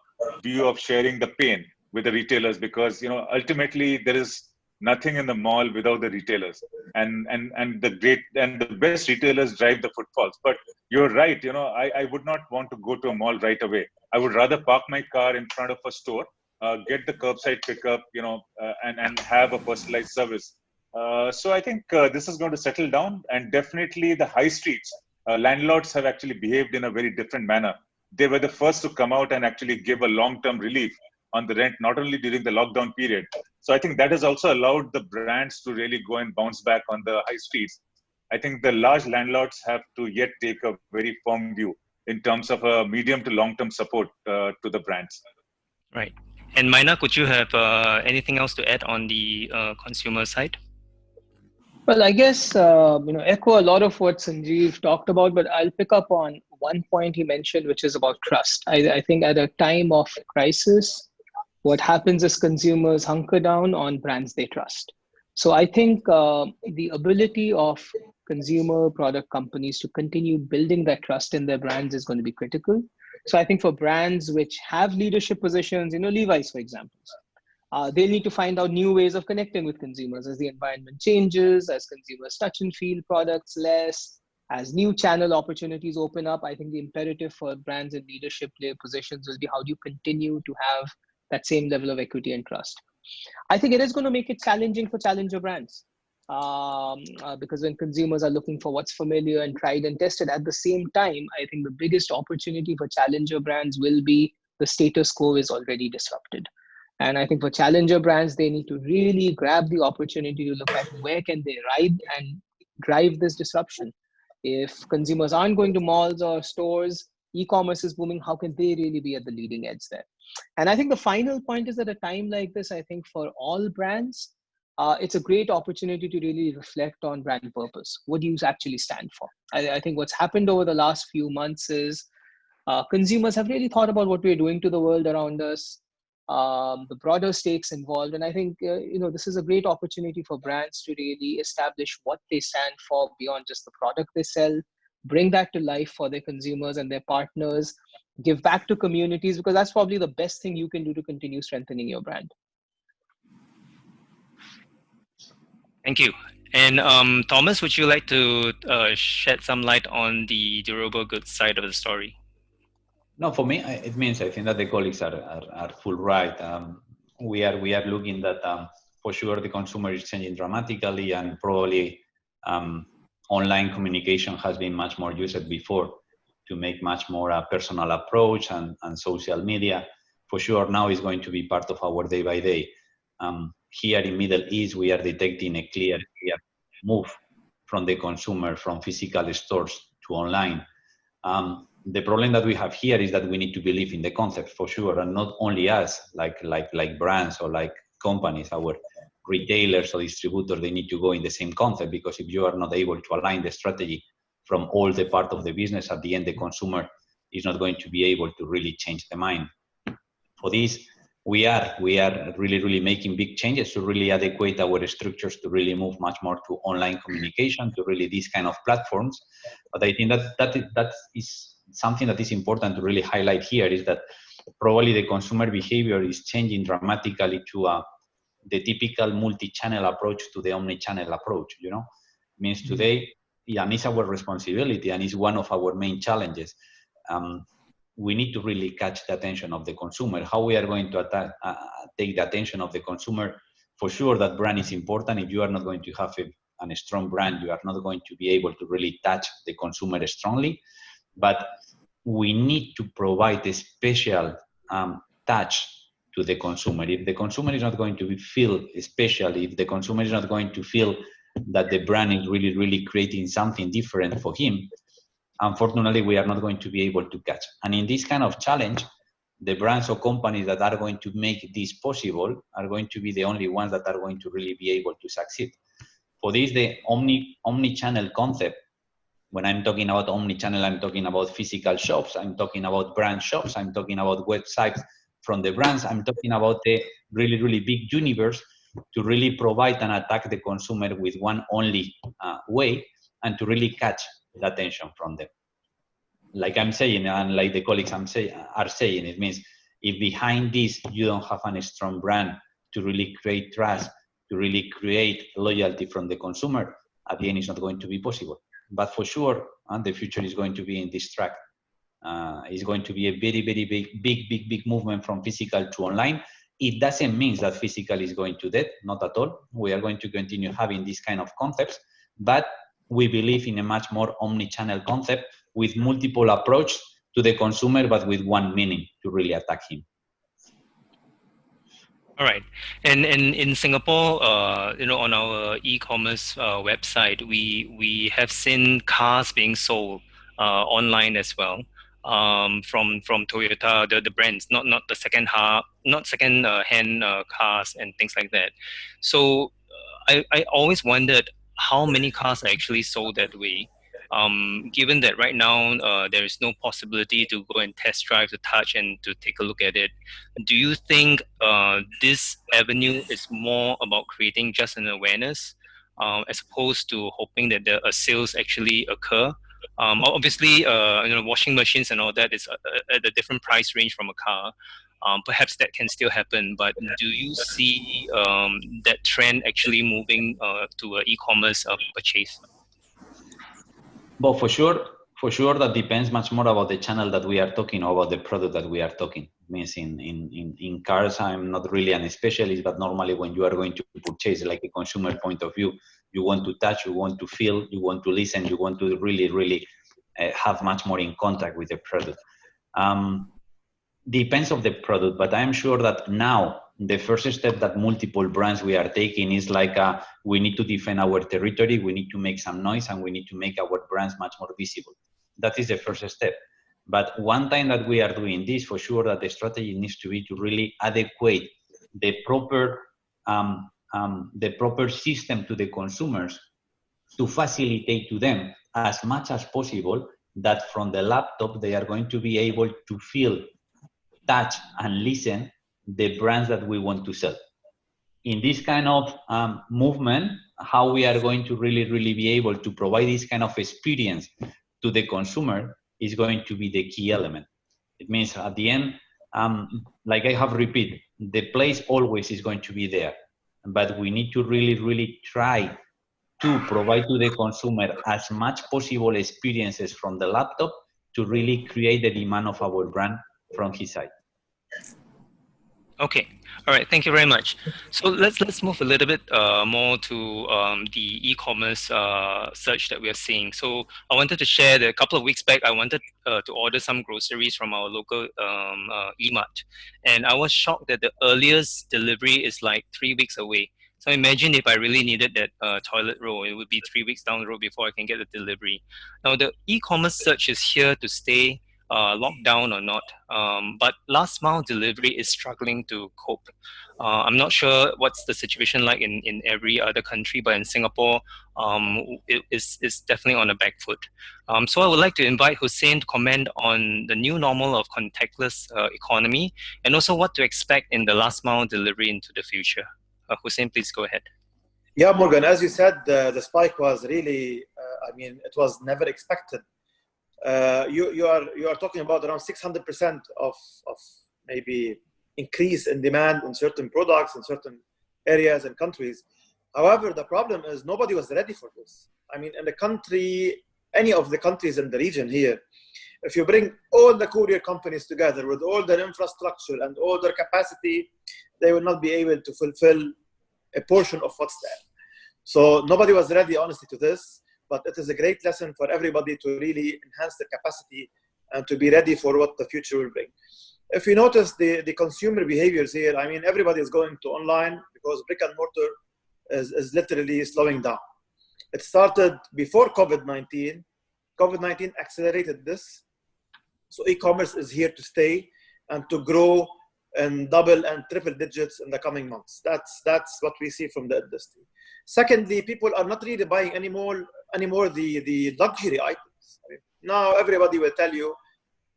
view of sharing the pain with the retailers, because ultimately there is nothing in the mall without the retailers, and the best retailers drive the footfalls. But you're right. I would not want to go to a mall right away. I would rather park my car in front of a store, get the curbside pickup, and have a personalized service. So I think this is going to settle down, and definitely the high streets, landlords have actually behaved in a very different manner. They were the first to come out and actually give a long-term relief on the rent, not only during the lockdown period. So I think that has also allowed the brands to really go and bounce back on the high streets. I think the large landlords have to yet take a very firm view in terms of a medium to long-term support to the brands. Right. And Mainak, would you have anything else to add on the consumer side? Well, I guess, echo a lot of what Sanjeev talked about, but I'll pick up on one point he mentioned, which is about trust. I think at a time of crisis, what happens is consumers hunker down on brands they trust. So I think the ability of consumer product companies to continue building that trust in their brands is going to be critical. So I think for brands which have leadership positions, Levi's, for example, they'll need to find out new ways of connecting with consumers as the environment changes, as consumers touch and feel products less, as new channel opportunities open up. I think the imperative for brands in leadership positions will be, how do you continue to have that same level of equity and trust? I think it is going to make it challenging for challenger brands, because when consumers are looking for what's familiar and tried and tested, at the same time, I think the biggest opportunity for challenger brands will be the status quo is already disrupted. And I think for challenger brands, they need to really grab the opportunity to look at where can they ride and drive this disruption. If consumers aren't going to malls or stores, e-commerce is booming, how can they really be at the leading edge there? And I think the final point is, at a time like this, I think for all brands, it's a great opportunity to really reflect on brand purpose. What do you actually stand for? I think what's happened over the last few months is consumers have really thought about what we're doing to the world around us, the broader stakes involved. And I think, this is a great opportunity for brands to really establish what they stand for beyond just the product they sell, bring that to life for their consumers and their partners, give back to communities, because that's probably the best thing you can do to continue strengthening your brand. Thank you. And Thomas, would you like to shed some light on the durable goods side of the story? No, for me, I think that the colleagues are full right. We are looking that for sure the consumer is changing dramatically, and probably online communication has been much more used before to make much more a personal approach, and social media for sure now is going to be part of our day by day. Here in Middle East, we are detecting a clear move from the consumer from physical stores to online. The problem that we have here is that we need to believe in the concept for sure, and not only us, like brands or like companies, our retailers or distributors, they need to go in the same concept, because if you are not able to align the strategy from all the part of the business, at the end, the consumer is not going to be able to really change the mind. For this, we are really making big changes to really adequate our structures to really move much more to online communication, to really these kind of platforms. But I think that is something that is important to really highlight here, is that probably the consumer behavior is changing dramatically to the typical multi-channel approach to the omni-channel approach. Means today, and it's our responsibility, and it's one of our main challenges. We need to really catch the attention of the consumer. How we are going to take the attention of the consumer? For sure, that brand is important. If you are not going to have a strong brand, you are not going to be able to really touch the consumer strongly. But we need to provide a special touch to the consumer. If the consumer is not going to feel special, if the consumer is not going to feel that the brand is really creating something different for him, unfortunately, we are not going to be able to catch. And in this kind of challenge, the brands or companies that are going to make this possible are going to be the only ones that are going to really be able to succeed. For this, the omni-channel concept, when I'm talking about omni-channel, I'm talking about physical shops, I'm talking about brand shops, I'm talking about websites from the brands, I'm talking about the really, really big universe to really provide and attack the consumer with one only way and to really catch the attention from them. Like I'm saying, and like the colleagues are saying, it means if behind this you don't have a strong brand to really create trust, to really create loyalty from the consumer, at the end it's not going to be possible. But for sure, the future is going to be in this track. It's going to be a very, very big movement from physical to online. It doesn't mean that physical is going to dead, not at all. We are going to continue having these kind of concepts, but we believe in a much more omni-channel concept with multiple approach to the consumer, but with one meaning to really attack him. All right, and in Singapore, on our e-commerce website, we have seen cars being sold online as well, from Toyota, the brands, not the second hand cars and things like that. So I always wondered how many cars are actually sold that way. Given that right now there is no possibility to go and test drive, to touch, and to take a look at it, do you think this avenue is more about creating just an awareness as opposed to hoping that the sales actually occur? Obviously, washing machines and all that is at a different price range from a car. Perhaps that can still happen, but do you see that trend actually moving to an e-commerce purchase? But for sure, that depends much more about the channel that we are talking about, the product that we are talking. It means in cars, I'm not really an specialist, but normally when you are going to purchase, like a consumer point of view, you want to touch, you want to feel, you want to listen, you want to really have much more in contact with the product. Depends of the product, but I'm sure that now the first step that multiple brands we are taking is like we need to defend our territory, we need to make some noise, and we need to make our brands much more visible. That is the first step. But one time that we are doing this, for sure that the strategy needs to be to really adequate the proper system to the consumers to facilitate to them as much as possible that from the laptop they are going to be able to feel, touch, and listen the brands that we want to sell. In this kind of movement, how we are going to really be able to provide this kind of experience to the consumer is going to be the key element. It means at the end, like I have repeated, the place always is going to be there, but we need to really try to provide to the consumer as much possible experiences from the laptop to really create the demand of our brand from his side. Okay, all right, thank you very much. So let's move a little bit more to the e-commerce search that we are seeing. So I wanted to share that a couple of weeks back, I wanted to order some groceries from our local E-Mart, and I was shocked that the earliest delivery is like 3 weeks away. So imagine if I really needed that toilet roll, it would be 3 weeks down the road before I can get the delivery. Now the e-commerce search is here to stay, lockdown or not, but last mile delivery is struggling to cope. I'm not sure what's the situation like in every other country, but in Singapore, it's definitely on a back foot. So I would like to invite Hussein to comment on the new normal of contactless economy, and also what to expect in the last mile delivery into the future. Hussein, please go ahead. Yeah, Morgan, as you said, the spike was really, it was never expected. You are talking about around 600% of maybe increase in demand in certain products in certain areas and countries. However, the problem is nobody was ready for this. I mean, in the country, any of the countries in the region here, if you bring all the courier companies together with all their infrastructure and all their capacity, they will not be able to fulfill a portion of what's there. So nobody was ready, honestly, to this. But it is a great lesson for everybody to really enhance their capacity and to be ready for what the future will bring. If you notice the consumer behaviors here, I mean, everybody is going to online because brick and mortar is literally slowing down. It started before COVID-19, COVID-19 accelerated this. So e-commerce is here to stay and to grow in double and triple digits in the coming months. That's what we see from the industry. Secondly, people are not really buying anymore the luxury items. I mean, now everybody will tell you,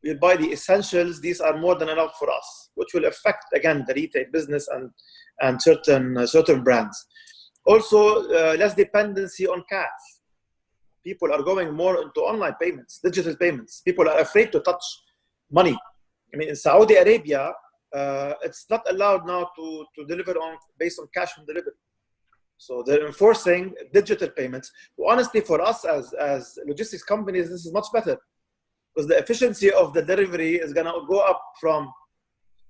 we'll buy the essentials. These are more than enough for us, which will affect again the retail business and certain brands. Also, less dependency on cash. People are going more into online payments, digital payments. People are afraid to touch money. I mean, in Saudi Arabia, it's not allowed now to deliver based on cash on delivery. So they're enforcing digital payments. Well, honestly, for us as logistics companies, this is much better, because the efficiency of the delivery is going to go up from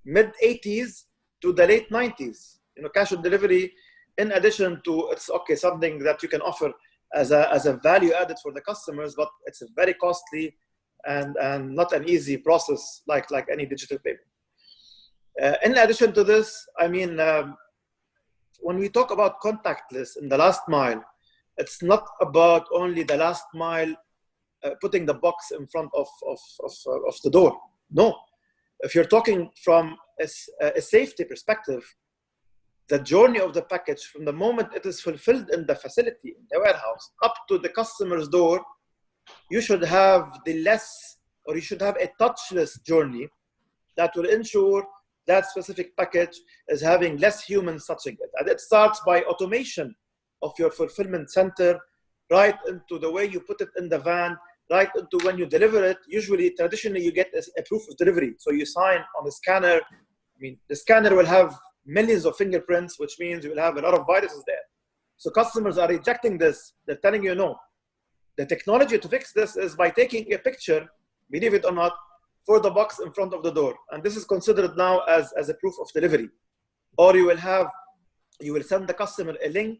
mid-80s to the late 90s. Cash on delivery, in addition to it's something that you can offer as a value added for the customers, but it's a very costly and not an easy process like any digital payment. In addition to this, I mean, when we talk about contactless in the last mile, it's not about only the last mile putting the box in front of the door. No, if you're talking from a safety perspective, the journey of the package from the moment it is fulfilled in the facility, in the warehouse, up to the customer's door, you should have you should have a touchless journey that will ensure that specific package is having less humans touching it. And it starts by automation of your fulfillment center, right into the way you put it in the van, right into when you deliver it. Usually, traditionally, you get a proof of delivery. So you sign on the scanner. I mean, the scanner will have millions of fingerprints, which means you will have a lot of viruses there. So customers are rejecting this. They're telling you no. The technology to fix this is by taking a picture, believe it or not, for the box in front of the door. And this is considered now as a proof of delivery. Or you will send the customer a link,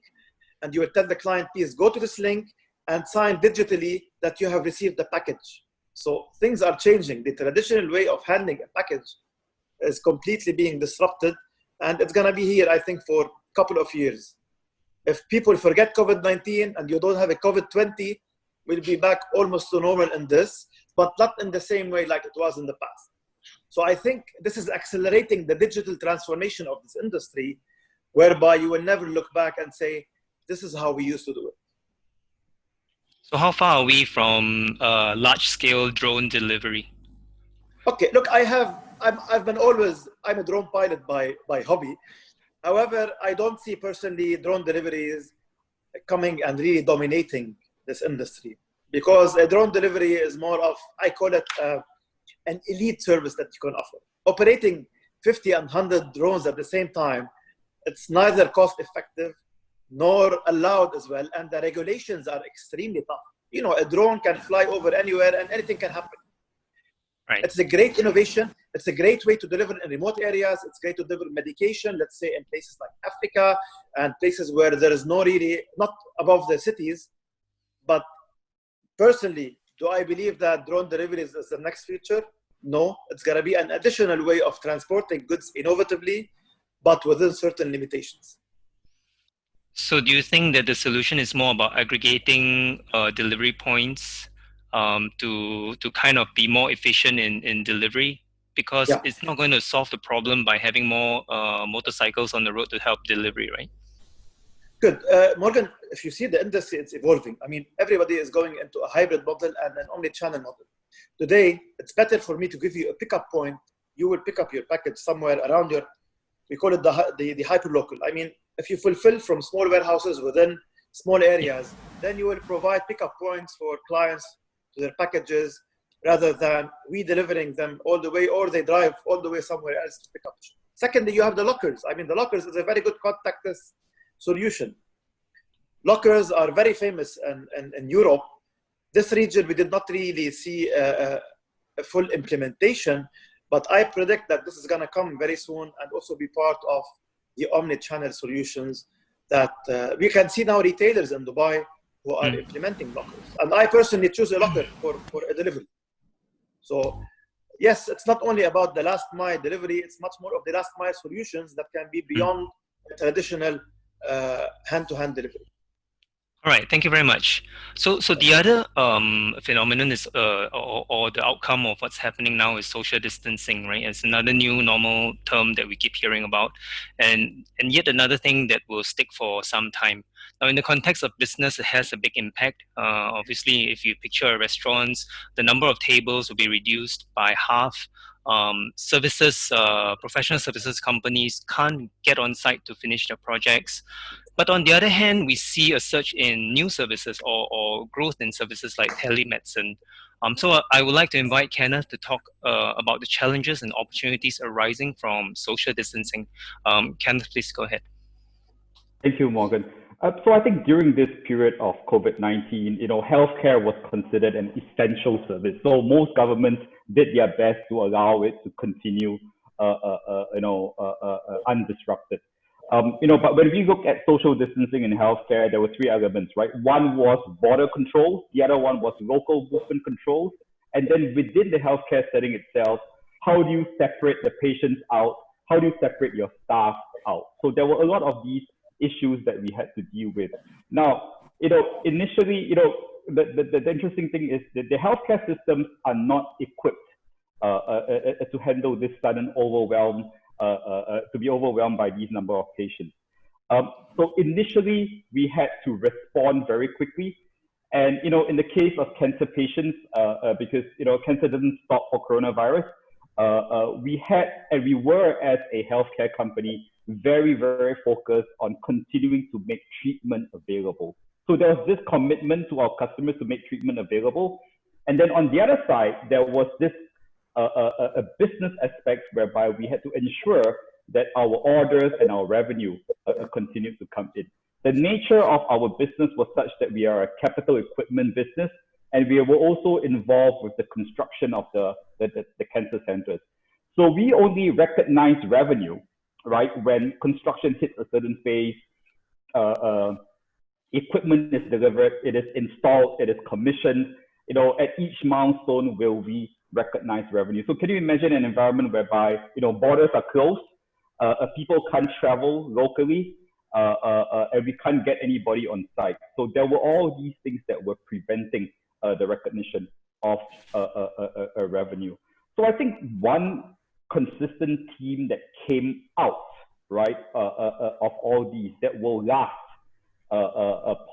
and you will tell the client, please go to this link and sign digitally that you have received the package. So things are changing. The traditional way of handling a package is completely being disrupted. And it's going to be here, I think, for a couple of years. If people forget COVID-19 and you don't have a COVID-20, we'll be back almost to normal in this, but not in the same way like it was in the past. So I think this is accelerating the digital transformation of this industry, whereby you will never look back and say, this is how we used to do it. So how far are we from large-scale drone delivery? Okay, look, I'm a drone pilot by hobby. However, I don't see personally drone deliveries coming and really dominating this industry, because a drone delivery is more of, I call it an elite service that you can offer. Operating 50 and 100 drones at the same time, it's neither cost effective nor allowed as well. And the regulations are extremely tough. A drone can fly over anywhere and anything can happen. Right. It's a great innovation. It's a great way to deliver in remote areas. It's great to deliver medication, let's say in places like Africa and places where there is not above the cities. But personally, do I believe that drone deliveries is the next future? No, it's going to be an additional way of transporting goods innovatively, but within certain limitations. So do you think that the solution is more about aggregating delivery points to kind of be more efficient in delivery? Because it's not going to solve the problem by having more motorcycles on the road to help delivery, right? Good. Morgan, if you see the industry, it's evolving. I mean, everybody is going into a hybrid model and an omni-channel model. Today, it's better for me to give you a pickup point. You will pick up your package somewhere around we call it the hyperlocal. I mean, if you fulfill from small warehouses within small areas, then you will provide pickup points for clients to their packages, rather than we delivering them all the way, or they drive all the way somewhere else to pick up. Secondly, you have the lockers. I mean, the lockers is a very good contactless solution. Lockers are very famous in Europe. This region, we did not really see a full implementation, but I predict that this is going to come very soon and also be part of the omni-channel solutions that we can see now retailers in Dubai who are implementing lockers. And I personally choose a locker for a delivery. So yes, it's not only about the last mile delivery, it's much more of the last mile solutions that can be beyond traditional hand-to-hand delivery. All right, thank you very much. So the other phenomenon is, or the outcome of what's happening now is social distancing, right? It's another new normal term that we keep hearing about, and yet another thing that will stick for some time. Now, in the context of business, it has a big impact. Obviously, if you picture restaurants, the number of tables will be reduced by half. Services, professional services companies can't get on site to finish their projects. But on the other hand, we see a surge in new services or growth in services like telemedicine. So I would like to invite Kenneth to talk about the challenges and opportunities arising from social distancing. Kenneth, please go ahead. Thank you, Morgan. So I think during this period of COVID-19, healthcare was considered an essential service. So most governments did their best to allow it to continue, undisrupted. But when we look at social distancing in healthcare, there were three elements, right? One was border controls, the other one was local movement controls, and then within the healthcare setting itself, how do you separate the patients out? How do you separate your staff out? So there were a lot of these issues that we had to deal with. Now, initially, the interesting thing is that the healthcare systems are not equipped to handle this sudden overwhelm, to be overwhelmed by these number of patients. So initially, we had to respond very quickly. And, in the case of cancer patients, because, cancer doesn't stop for coronavirus, we were, as a healthcare company, very, very focused on continuing to make treatment available. So there was this commitment to our customers to make treatment available. And then on the other side, there was this a business aspect whereby we had to ensure that our orders and our revenue continued to come in. The nature of our business was such that we are a capital equipment business, and we were also involved with the construction of the cancer centers. So we only recognize revenue, right, when construction hits a certain phase, equipment is delivered, it is installed, it is commissioned. At each milestone will we recognize revenue. So can you imagine an environment whereby borders are closed, people can't travel locally, and we can't get anybody on site. So there were all these things that were preventing the recognition of revenue. So I think one consistent theme that came out, right, of all these that will last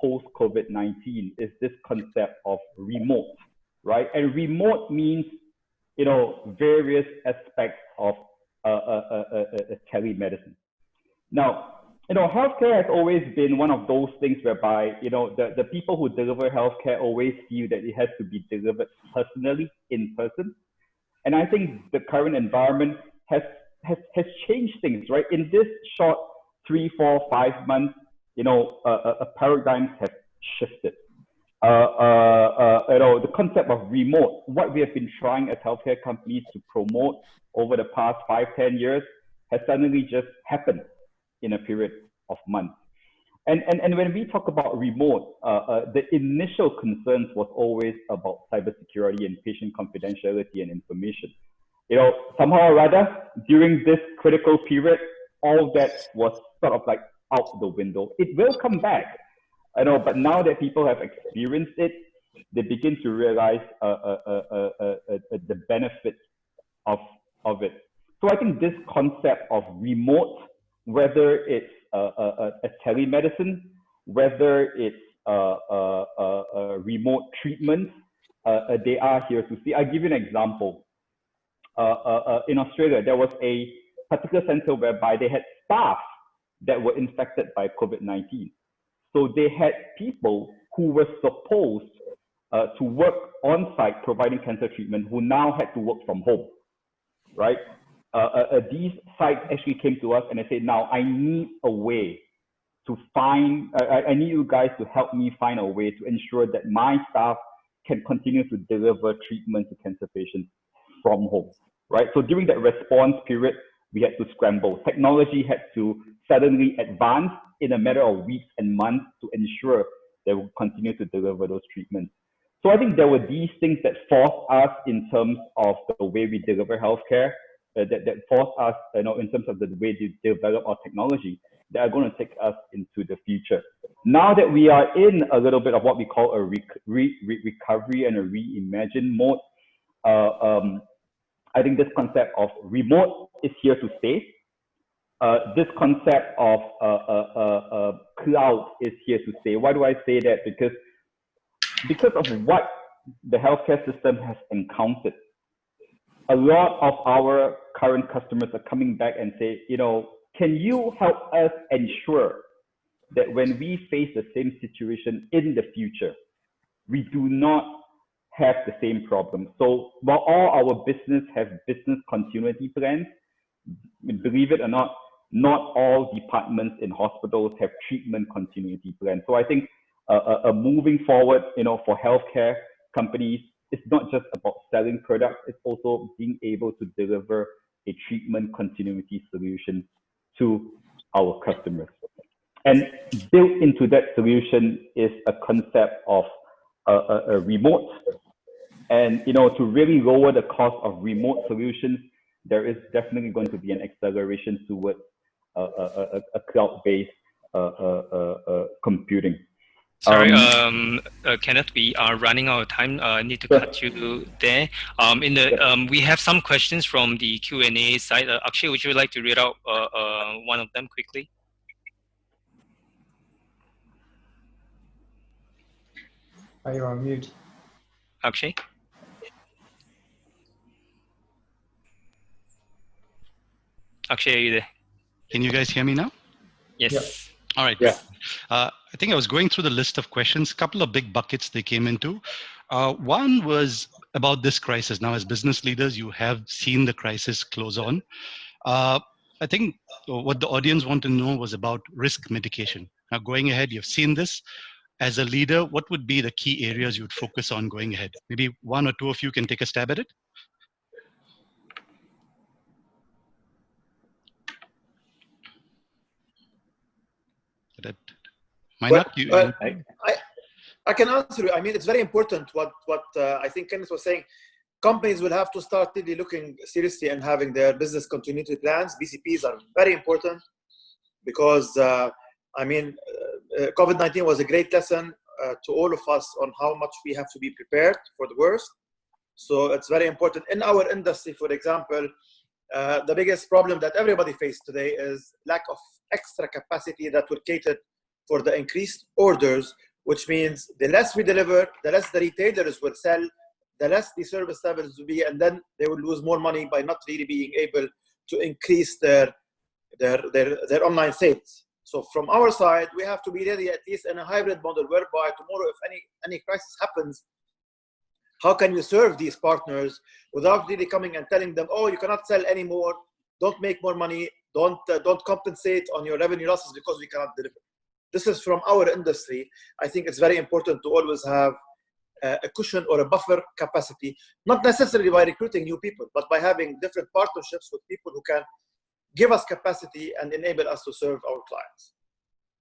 post-COVID-19 is this concept of remote, right? And remote means, various aspects of telemedicine. Now, healthcare has always been one of those things whereby, the people who deliver healthcare always feel that it has to be delivered personally, in person. And I think the current environment has changed things, right? In this short 3, 4, 5 months, paradigms have shifted. The concept of remote, what we have been trying as healthcare companies to promote over the past 5, 10 years has suddenly just happened in a period of months. And when we talk about remote, the initial concerns was always about cybersecurity and patient confidentiality and information. Somehow or other, during this critical period, all that was sort of like out the window. It will come back, but now that people have experienced it, they begin to realize the benefits of it. So I think this concept of remote, whether it's a telemedicine, whether it's remote treatment, they are here to stay. I'll give you an example. In Australia, there was a particular center whereby they had staff that were infected by COVID-19. So they had people who were supposed to work on site providing cancer treatment who now had to work from home, right? These sites actually came to us and they said, now I need a way to find, I need you guys to help me find a way to ensure that my staff can continue to deliver treatment to cancer patients from home, right? So during that response period, we had to scramble. Technology had to suddenly advance in a matter of weeks and months to ensure that we'll continue to deliver those treatments. So I think there were these things that forced us in terms of the way we deliver healthcare, that forced us, in terms of the way we develop our technology, that are going to take us into the future. Now that we are in a little bit of what we call a recovery and a reimagine mode, I think this concept of remote is here to stay. This concept of cloud is here to stay. Why do I say that? Because of what the healthcare system has encountered. A lot of our current customers are coming back and say, can you help us ensure that when we face the same situation in the future, we do not have the same problem. So while all our business have business continuity plans, believe it or not all departments in hospitals have treatment continuity plans. So I think moving forward, for healthcare companies, it's not just about selling products, it's also being able to deliver a treatment continuity solution to our customers. And built into that solution is a concept of a remote. And to really lower the cost of remote solutions, there is definitely going to be an acceleration towards a cloud-based computing. Sorry, Kenneth, we are running out of time. I need to cut you there. We have some questions from the Q&A side. Akshay, would you like to read out one of them quickly? Oh, you're on mute. Akshay? Akshay, are you there? Can you guys hear me now? Yes. Yep. All right. Yeah. I think I was going through the list of questions, a couple of big buckets they came into. One was about this crisis. Now, as business leaders, you have seen the crisis close on. I think what the audience want to know was about risk mitigation. Now, going ahead, you've seen this. As a leader, what would be the key areas you would focus on going ahead? Maybe one or two of you can take a stab at it. Mainak, I can answer you. I mean, it's very important what I think Kenneth was saying. Companies will have to start really looking seriously and having their business continuity plans. BCPs are very important because, COVID-19 was a great lesson to all of us on how much we have to be prepared for the worst. So it's very important. In our industry, for example, the biggest problem that everybody faces today is lack of extra capacity that will cater for the increased orders, which means the less we deliver, the less the retailers will sell, the less the service levels will be, and then they will lose more money by not really being able to increase their online sales. So from our side, we have to be ready at least in a hybrid model whereby tomorrow, if any crisis happens, how can you serve these partners without really coming and telling them, oh, you cannot sell anymore, don't make more money, don't compensate on your revenue losses because we cannot deliver. This is from our industry. I think it's very important to always have a cushion or a buffer capacity, not necessarily by recruiting new people, but by having different partnerships with people who can give us capacity and enable us to serve our clients.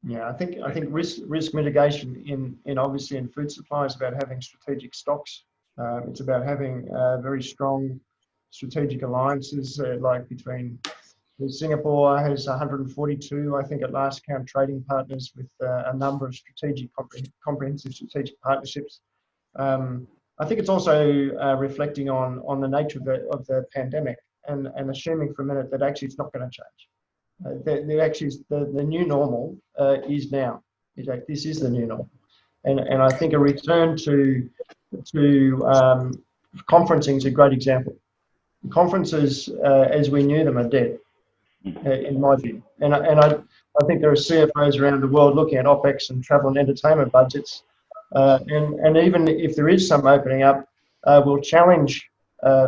Yeah, I think risk mitigation in obviously in food supply is about having strategic stocks. It's about having very strong strategic alliances, like between Singapore has 142, I think at last count, trading partners with a number of strategic, comprehensive strategic partnerships. I think it's also reflecting on the nature of the pandemic and assuming for a minute that actually it's not going to change. The new normal is now. This is the new normal, and I think a return to conferencing is a great example. Conferences, as we knew them, are dead, in my view. And I think there are CFOs around the world looking at OPEX and travel and entertainment budgets. And even if there is some opening up, we'll challenge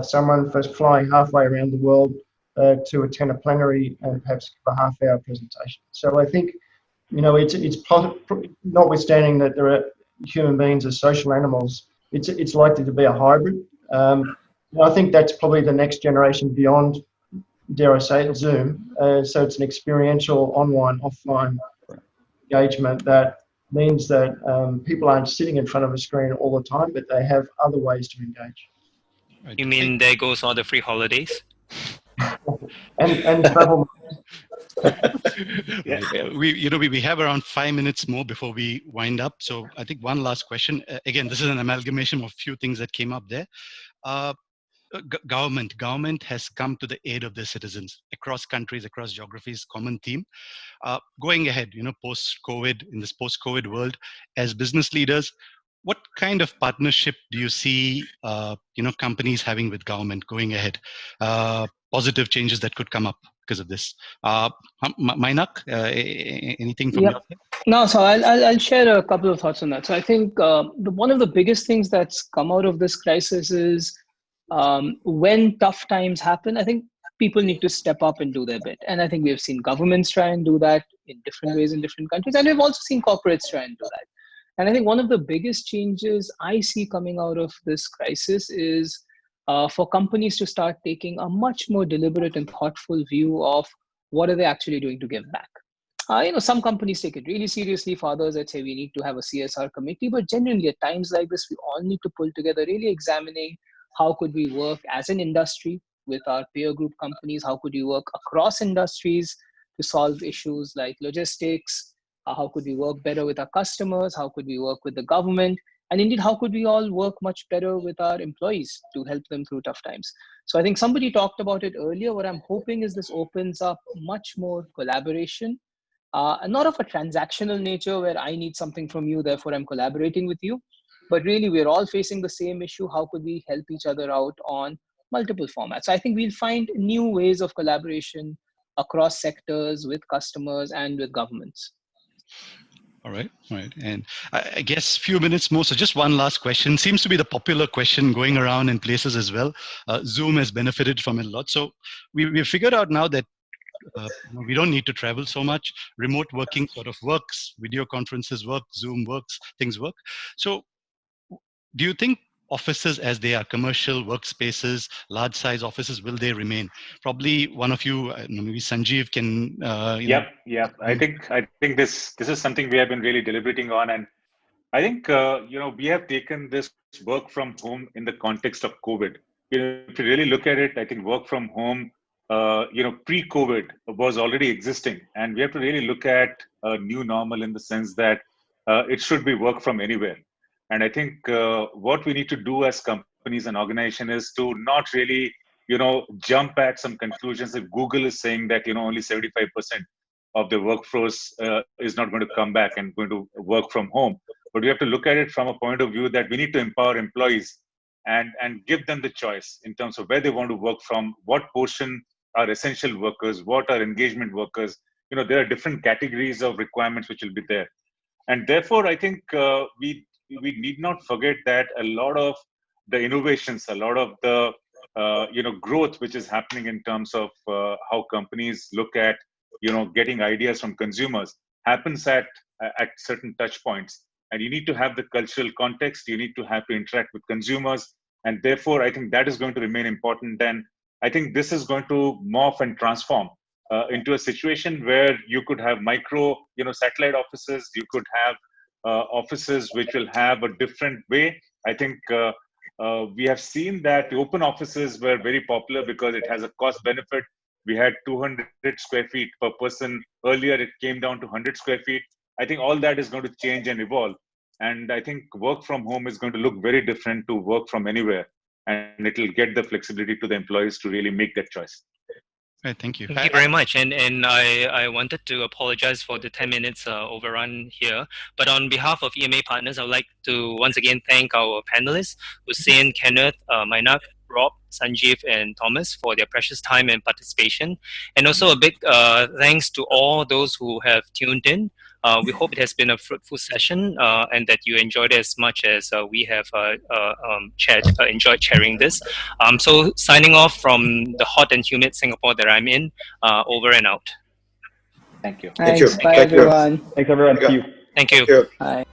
someone for flying halfway around the world to attend a plenary and perhaps give a half-hour presentation. So I think, it's notwithstanding that there are human beings as social animals, it's likely to be a hybrid. I think that's probably the next generation beyond, dare I say it, Zoom. So it's an experiential online, offline engagement that means that people aren't sitting in front of a screen all the time, but they have other ways to engage. You mean there goes all the free holidays? and travel. We have around 5 minutes more before we wind up. So I think one last question. Again, this is an amalgamation of a few things that came up there. Government has come to the aid of their citizens across countries, across geographies. Common theme. Going ahead, post-COVID, in this post-COVID world, as business leaders, what kind of partnership do you see, companies having with government going ahead? Positive changes that could come up because of this. Mainak, anything from your side? No, so I'll share a couple of thoughts on that. So I think one of the biggest things that's come out of this crisis is when tough times happen, I think people need to step up and do their bit. And I think we've seen governments try and do that in different ways in different countries. And we've also seen corporates try and do that. And I think one of the biggest changes I see coming out of this crisis is for companies to start taking a much more deliberate and thoughtful view of what are they actually doing to give back. Some companies take it really seriously. For others, I'd say we need to have a CSR committee. But genuinely, at times like this, we all need to pull together, really examining how could we work as an industry with our peer group companies? How could we work across industries to solve issues like logistics? How could we work better with our customers? How could we work with the government? And indeed, how could we all work much better with our employees to help them through tough times? So I think somebody talked about it earlier. What I'm hoping is this opens up much more collaboration, and not of a transactional nature where I need something from you, therefore I'm collaborating with you. But really, we're all facing the same issue. How could we help each other out on multiple formats? So I think we'll find new ways of collaboration across sectors with customers and with governments. All right. And I guess few minutes more. So just one last question. Seems to be the popular question going around in places as well. Zoom has benefited from it a lot. So we figured out now that we don't need to travel so much. Remote working sort of works. Video conferences work. Zoom works. Things work. So do you think offices as they are, commercial workspaces, large size offices, will they remain? Probably one of you, maybe Sanjeev can. Yep. I think this is something we have been really deliberating on, and I think we have taken this work from home in the context of COVID. If you really look at it, I think work from home, pre-COVID was already existing, and we have to really look at a new normal in the sense that it should be work from anywhere. And I think what we need to do as companies and organizations is to not really, jump at some conclusions. If Google is saying that, only 75% of the workforce is not going to come back and going to work from home, but we have to look at it from a point of view that we need to empower employees and give them the choice in terms of where they want to work from, what portion are essential workers, what are engagement workers. There are different categories of requirements which will be there. And therefore, I think we need not forget that a lot of the innovations, a lot of the growth which is happening in terms of how companies look at getting ideas from consumers happens at certain touch points. And you need to have the cultural context. You need to have to interact with consumers, and therefore I think that is going to remain important. And I think this is going to morph and transform into a situation where you could have micro, satellite offices. You could have offices which will have a different way. I think we have seen that open offices were very popular because it has a cost benefit. We had 200 square feet per person. Earlier, it came down to 100 square feet. I think all that is going to change and evolve. And I think work from home is going to look very different to work from anywhere. And it will get the flexibility to the employees to really make that choice. Right, thank you. Thank you very much. And I wanted to apologize for the 10 minutes overrun here. But on behalf of EMA Partners, I would like to once again thank our panelists, Hussein, Kenneth, Mainak, Rob, Sanjeev, and Thomas for their precious time and participation. And also a big thanks to all those who have tuned in. We hope it has been a fruitful session and that you enjoyed it as much as we have enjoyed sharing this. So signing off from the hot and humid Singapore that I'm in, over and out. Thank you. Thanks. Bye, everyone. Thanks, everyone. See you. Thank you. Bye.